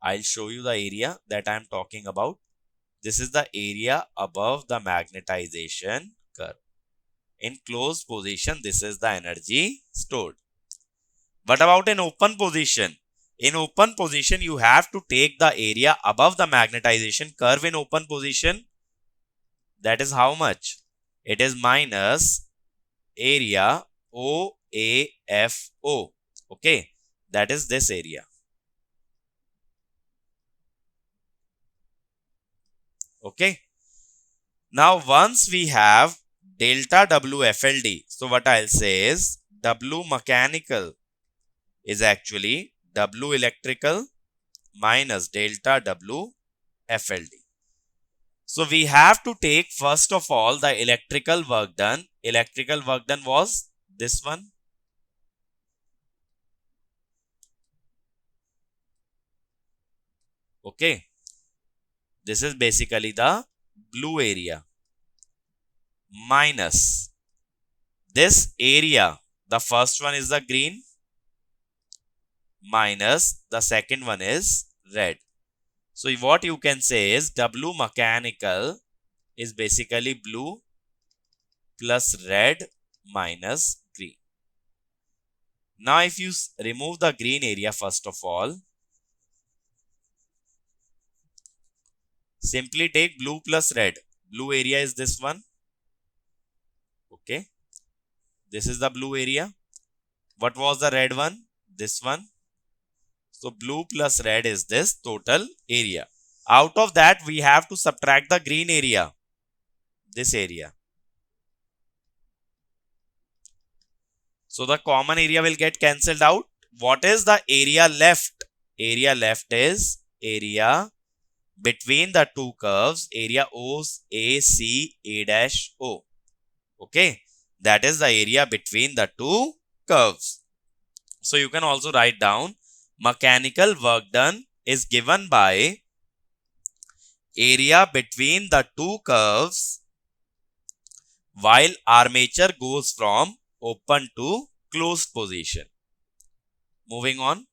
I'll show you the area that I am talking about. This is the area above the magnetization curve. In closed position, this is the energy stored. What about in open position? In open position, you have to take the area above the magnetization curve in open position. That is how much? It is minus area OAFO. Okay, that is this area. Okay. Now once we have delta WFLD, so what I'll say is W mechanical is actually W electrical minus delta WFLD. So we have to take first of all the electrical work done. Electrical work done was this one. Okay. This is basically the blue area minus this area. The first one is the green minus the second one is red. So what you can say is W mechanical is basically blue plus red minus green. Now if you remove the green area first of all, simply take blue plus red. Blue area is this one. Okay. This is the blue area. What was the red one? This one. So blue plus red is this total area. Out of that, we have to subtract the green area. This area. So the common area will get cancelled out. What is the area left? Area left is area between the two curves, area OAC dash O. Okay. That is the area between the two curves. So you can also write down mechanical work done is given by area between the two curves while armature goes from open to closed position. Moving on.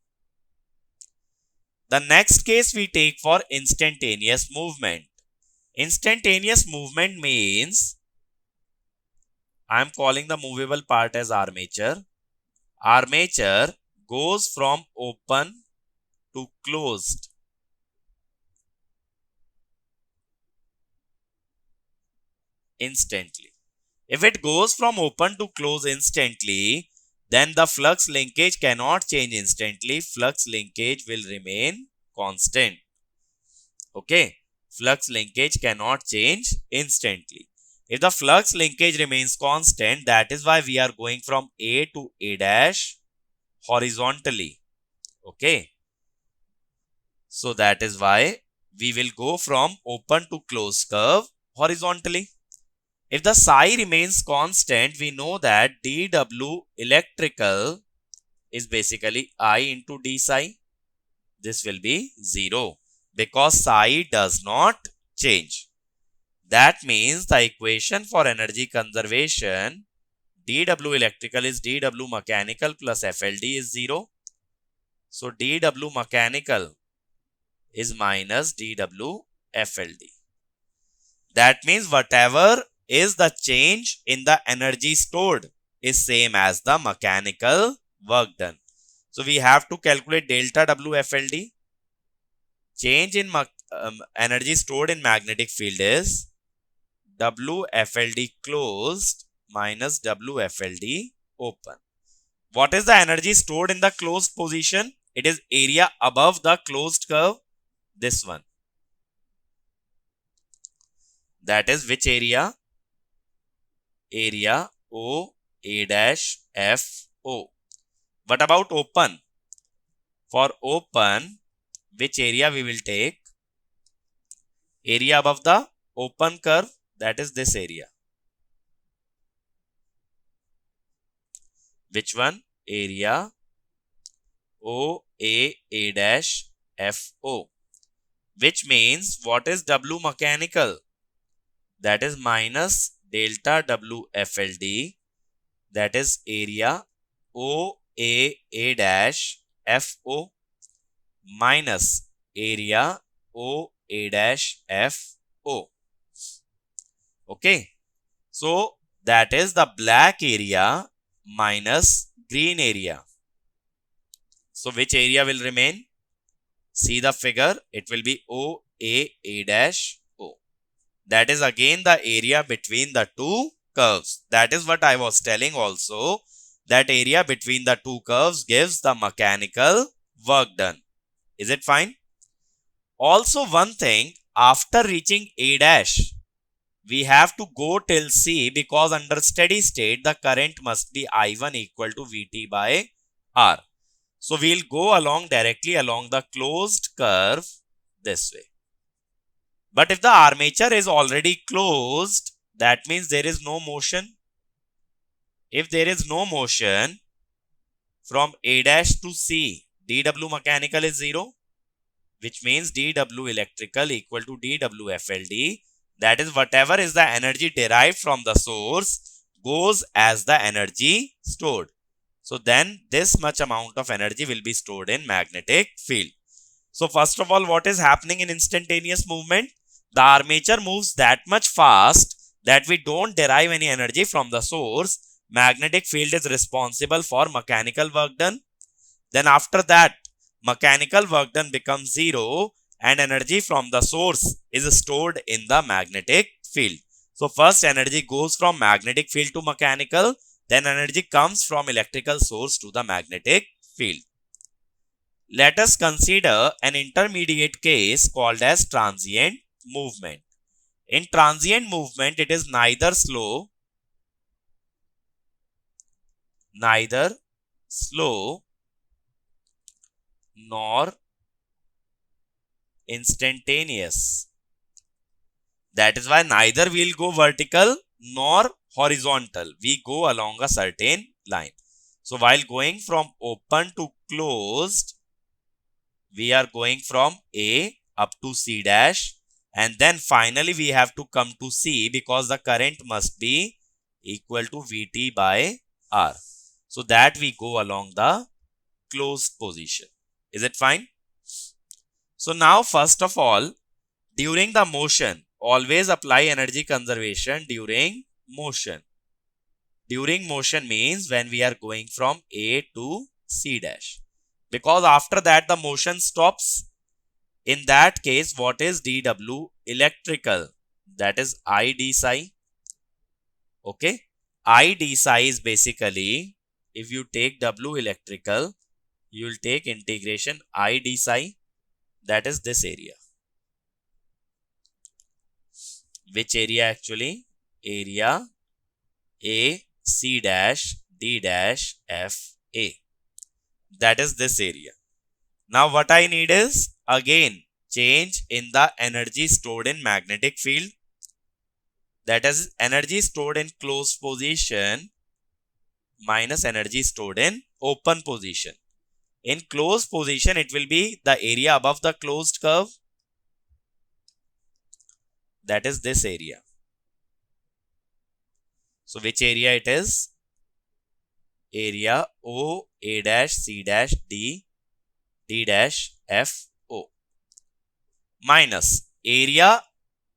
The next case we take for instantaneous movement. Instantaneous movement means I am calling the movable part as armature. Armature goes from open to closed. Instantly. If it goes from open to close instantly, then the flux linkage cannot change instantly. Flux linkage will remain constant. Okay. Flux linkage cannot change instantly. If the flux linkage remains constant, that is why we are going from A to A dash horizontally. Okay. So that is why we will go from open to closed curve horizontally. If the psi remains constant, we know that dW electrical is basically I into d psi. This will be 0 because psi does not change. That means the equation for energy conservation dW electrical is dW mechanical plus FLD is 0. So dW mechanical is minus dW FLD. That means whatever is the change in the energy stored is same as the mechanical work done. So we have to calculate delta WFLD. Change in energy stored in magnetic field is WFLD closed minus WFLD open. What is the energy stored in the closed position? It is area above the closed curve. This one. That is which area? Area OA dash FO. What about open? For open, which area we will take? Area above the open curve, that is this area. Which one? Area OA dash FO. Which means what is W mechanical? That is minus delta WFLD. That is area OA dash FO minus area OA dash FO. Okay. So that is the black area minus green area. So which area will remain? See the figure. It will be OA dash O. That is again the area between the two curves. That is what I was telling also. That area between the two curves gives the mechanical work done. Is it fine? Also one thing, after reaching A dash, we have to go till C because under steady state, the current must be I1 equal to Vt by R. So we'll go along directly along the closed curve this way. But if the armature is already closed, that means there is no motion. If there is no motion from A dash to C, dW mechanical is 0, which means dW electrical equal to dW FLD. That is, whatever is the energy derived from the source goes as the energy stored. So then this much amount of energy will be stored in magnetic field. So first of all, what is happening in instantaneous movement? The armature moves that much fast that we don't derive any energy from the source. Magnetic field is responsible for mechanical work done. Then after that, mechanical work done becomes 0 and energy from the source is stored in the magnetic field. So first energy goes from magnetic field to mechanical, then energy comes from electrical source to the magnetic field. Let us consider an intermediate case called as transient movement. In transient movement, it is neither slow nor instantaneous. That is why neither will go vertical nor horizontal. We go along a certain line. So while going from open to closed, we are going from A up to C dash, and then finally we have to come to C because the current must be equal to Vt by R. So that we go along the closed position. Is it fine? So now first of all, during the motion, always apply energy conservation during motion. During motion means when we are going from A to C dash. Because after that the motion stops. In that case, what is dW electrical? That is I d psi. Okay. I d psi is basically, if you take W electrical, you will take integration I d psi. That is this area. Which area actually? Area A C dash D dash F A. That is this area. Now what I need is again change in the energy stored in magnetic field. That is energy stored in closed position minus energy stored in open position. In closed position, it will be the area above the closed curve. That is this area. So which area it is? Area O A dash C dash D dash F O minus area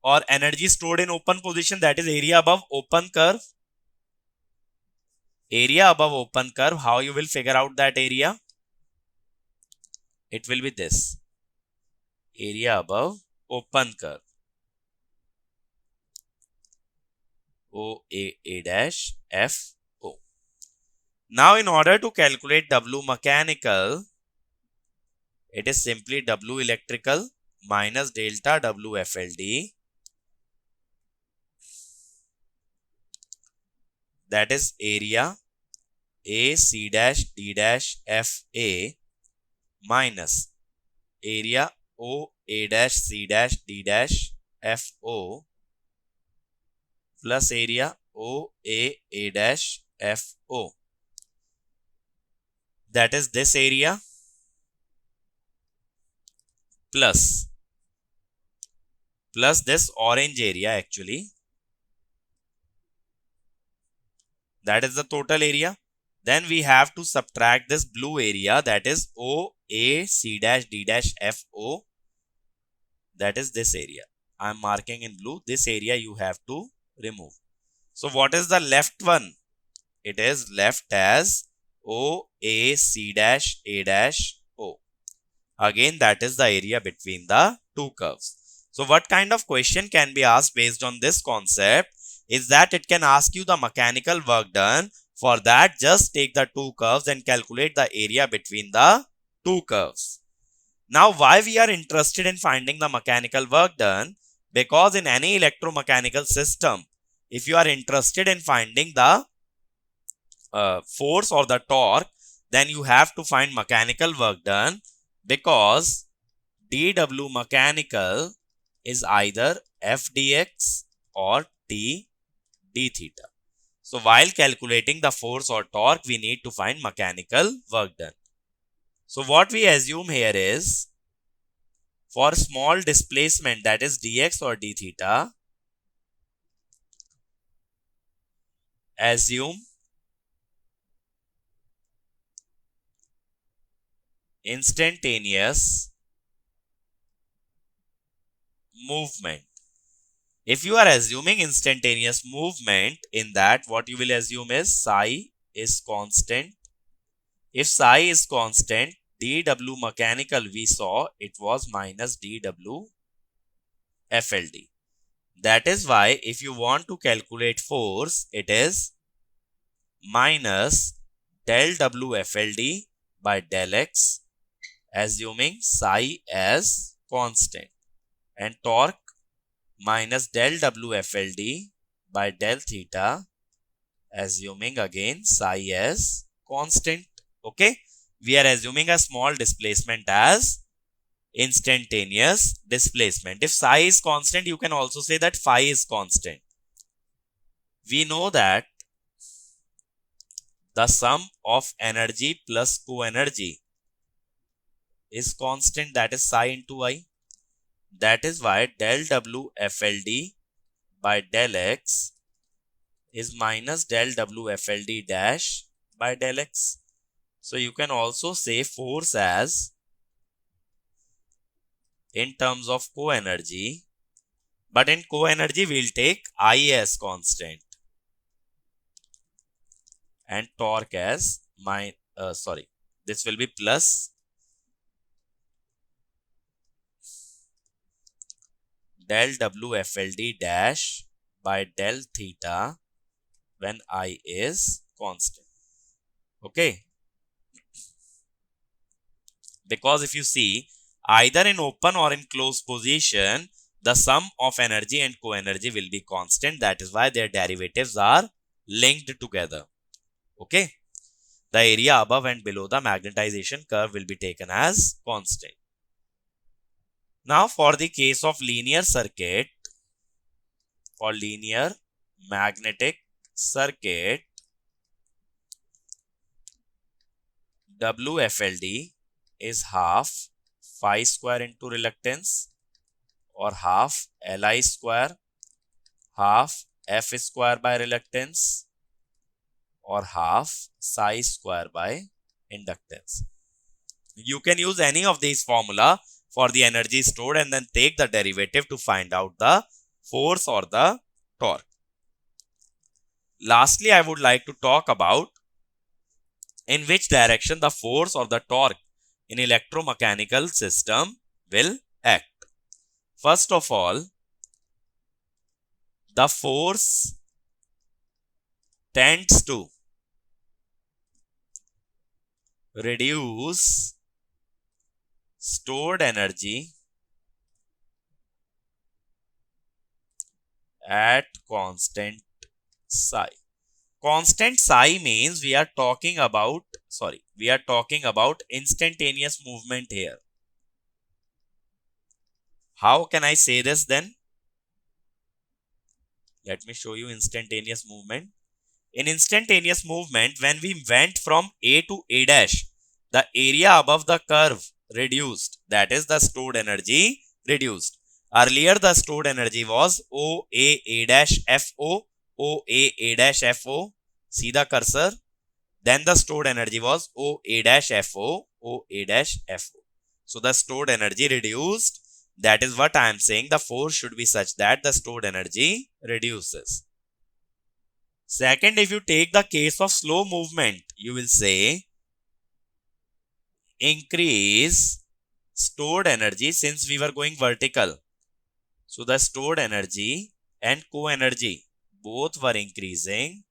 or energy stored in open position, that is area above open curve. Area above open curve, how you will figure out that area? It will be this. Area above open curve. O A dash F O. Now in order to calculate W mechanical, it is simply W electrical minus delta W FLD. That is area A C dash D dash F A minus area O A dash C dash D dash F O plus area O A dash F O. That is this area plus this orange area actually. That is the total area. Then we have to subtract this blue area, that is O A C dash D dash F O. That is this area. I am marking in blue. This area you have to remove. So what is the left one? It is left as O A C dash A dash O. Again, that is the area between the two curves. So what kind of question can be asked based on this concept is that it can ask you the mechanical work done. For that, just take the two curves and calculate the area between the two curves. Now, why we are interested in finding the mechanical work done? Because in any electromechanical system, if you are interested in finding the force or the torque, then you have to find mechanical work done, because dW mechanical is either F dx or T d theta. So while calculating the force or torque, we need to find mechanical work done. So what we assume here is, for small displacement, that is dx or d theta, assume instantaneous movement. If you are assuming instantaneous movement, in that what you will assume is psi is constant. If psi is constant, dW mechanical we saw it was minus dW FLD. That is why if you want to calculate force, it is minus del W FLD by del X, assuming psi as constant, and torque minus del W FLD by del theta, assuming again psi as constant. Okay, we are assuming a small displacement as instantaneous displacement. If psi is constant, you can also say that phi is constant. We know that the sum of energy plus co-energy is constant, that is psi into I. That is why del W FLD by del X is minus del W FLD dash by del X. So you can also say force as, in terms of co-energy, but in co-energy we'll take I as constant and torque as this will be plus del W FLD dash by del theta when I is constant. Okay. Because if you see, either in open or in closed position, the sum of energy and co-energy will be constant. That is why their derivatives are linked together. Okay. The area above and below the magnetization curve will be taken as constant. Now for the case of linear circuit, for linear magnetic circuit, WFLD is half phi square into reluctance, or half Li square, half F square by reluctance, or half psi square by inductance. You can use any of these formula for the energy stored and then take the derivative to find out the force or the torque. Lastly, I would like to talk about in which direction the force or the torque in electromechanical system will act. First of all, the force tends to reduce stored energy at constant psi. Constant psi means we are talking about instantaneous movement here. How can I say this then? Let me show you instantaneous movement. In instantaneous movement, when we went from A to A dash, the area above the curve reduced. That is, the stored energy reduced. Earlier, the stored energy was OA dash FO, OA dash FO. See the cursor? Then the stored energy was OA dash FO, OA dash FO. So the stored energy reduced. That is what I am saying. The force should be such that the stored energy reduces. Second, if you take the case of slow movement, you will say increase stored energy since we were going vertical. So the stored energy and co-energy both were increasing,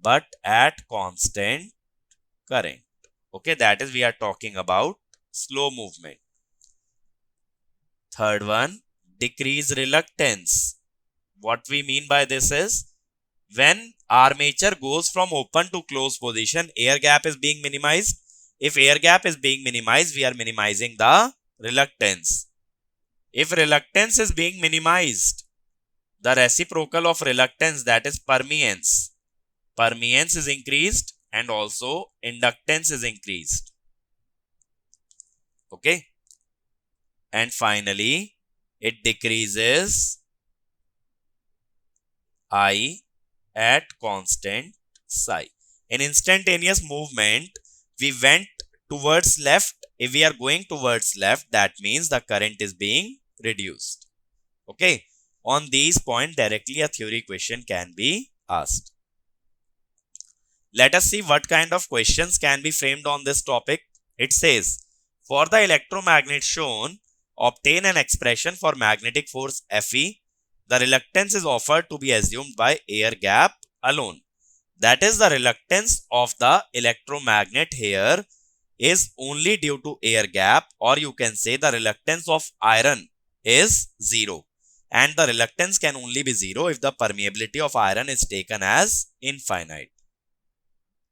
but at constant current. Okay, that is we are talking about slow movement. Third one, decrease reluctance. What we mean by this is, when armature goes from open to closed position, air gap is being minimized. If air gap is being minimized, we are minimizing the reluctance. If reluctance is being minimized, the reciprocal of reluctance, that is permeance. Permeance is increased and also inductance is increased. Okay. And finally, it decreases I at constant psi. In instantaneous movement, we went towards left. If we are going towards left, that means the current is being reduced. Okay. On these points, directly a theory question can be asked. Let us see what kind of questions can be framed on this topic. It says, for the electromagnet shown, obtain an expression for magnetic force Fe. The reluctance is offered to be assumed by air gap alone. That is, the reluctance of the electromagnet here is only due to air gap, or you can say the reluctance of iron is 0. And the reluctance can only be 0 if the permeability of iron is taken as infinite.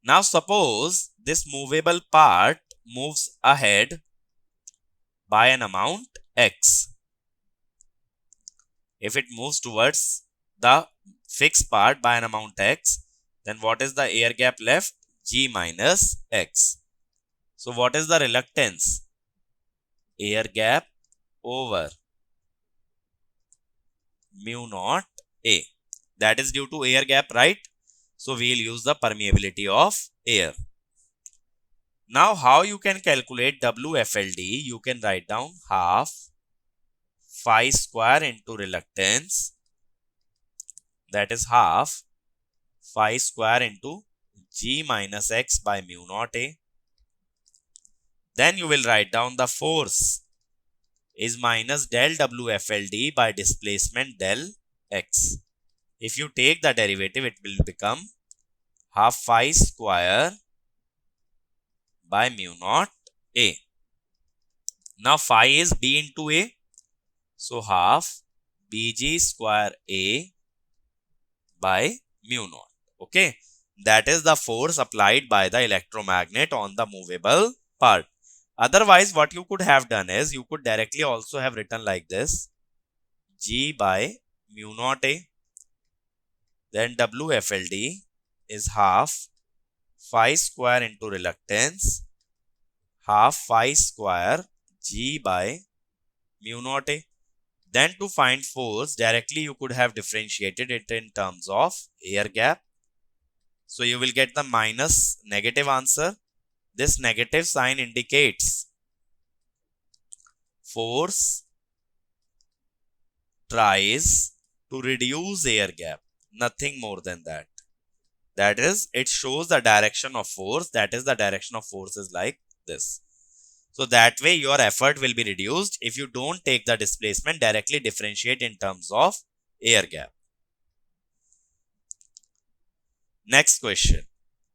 Now suppose this movable part moves ahead by an amount x. If it moves towards the fixed part by an amount x, then what is the air gap left? G minus x. So what is the reluctance? Air gap over mu naught A. That is due to air gap, right? So we will use the permeability of air. Now how you can calculate WFLD? You can write down half phi square into reluctance. That is half phi square into G minus x by mu naught A. Then you will write down the force is minus del WFLD by displacement del x. If you take the derivative, it will become half phi square by mu naught A. Now phi is B into A. So half BG square A by mu naught. Okay. That is the force applied by the electromagnet on the movable part. Otherwise, what you could have done is, you could directly also have written like this. G by mu naught A. Then WFLD is half phi square into reluctance, half phi square G by mu naught A. Then to find force, directly you could have differentiated it in terms of air gap. So you will get the minus negative answer. This negative sign indicates force tries to reduce air gap. Nothing more than that. That is, it shows the direction of force. That is, the direction of force is like this. So that way your effort will be reduced if you don't take the displacement, directly differentiate in terms of air gap. Next question.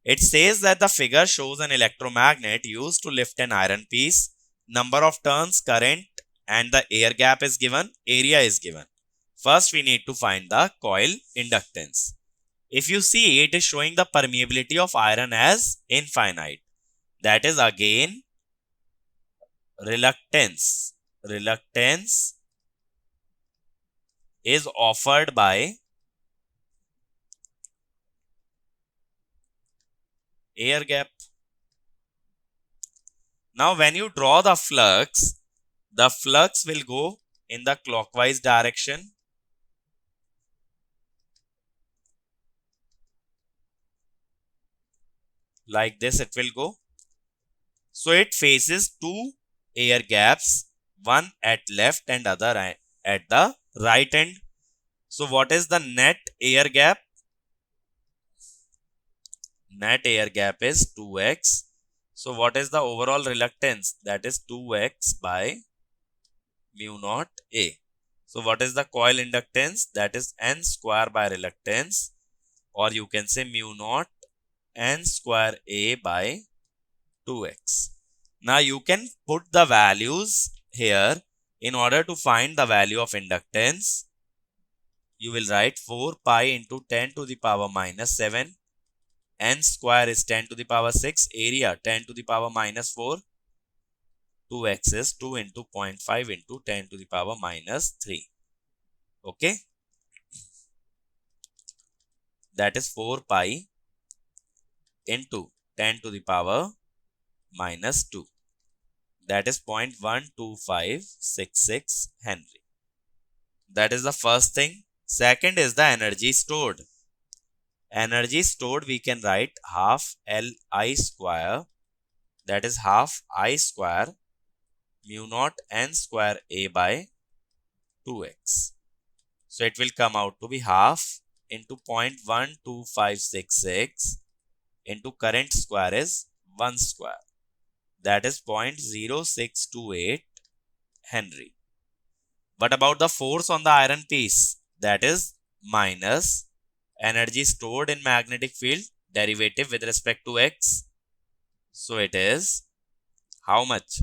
It says that the figure shows an electromagnet used to lift an iron piece. Number of turns, current, and the air gap is given. Area is given. First, we need to find the coil inductance. If you see, it is showing the permeability of iron as infinite. That is, again, reluctance. Reluctance is offered by air gap. Now, when you draw the flux will go in the clockwise direction. Like this it will go. So it faces two air gaps, one at left and other at the right end. So what is the net air gap? Net air gap is 2x. So what is the overall reluctance? That is 2x by mu naught A. So what is the coil inductance? That is N square by reluctance, or you can say mu naught N square A by 2x. Now you can put the values here In order to find the value of inductance, you will write 4 pi into 10 to the power minus 7. N square is 10 to the power 6. Area 10 to the power minus 4. 2x is 2 into 0.5 into 10 to the power minus 3. Okay. That is 4 pi into 10 to the power minus 2. That is 0.12566 Henry. That is the first thing. Second is the energy stored. Energy stored we can write half Li square, that is half I square mu naught n square A by 2x. So it will come out to be half into 0.12566 into current square is 1 square. That is 0.0628 Henry. What about the force on the iron piece? That is minus energy stored in magnetic field, derivative with respect to x. So it is how much?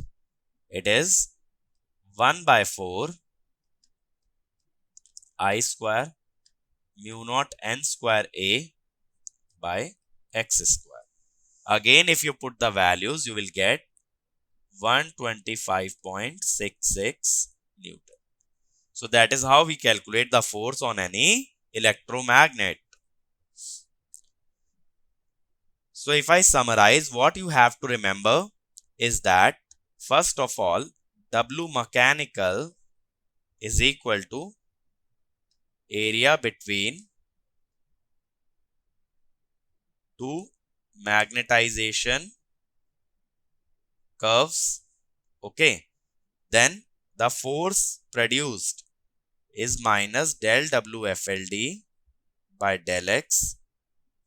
It is 1 by 4 I square mu naught n square A by x square. Again, if you put the values, you will get 125.66 Newton. So that is how we calculate the force on any electromagnet. So if I summarize, what you have to remember is that first of all, W mechanical is equal to area between two magnetization curves. Okay. Then the force produced is minus del WFLD by del X,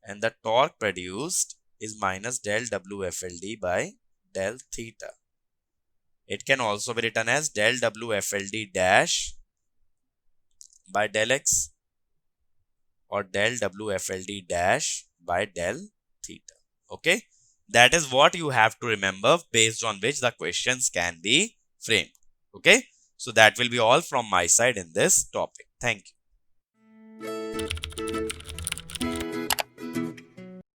and the torque produced is minus del WFLD by del theta. It can also be written as del WFLD dash by del X or del WFLD dash by del theta. Okay. That is what you have to remember, based on which the questions can be framed. Okay. So that will be all from my side in this topic. Thank you.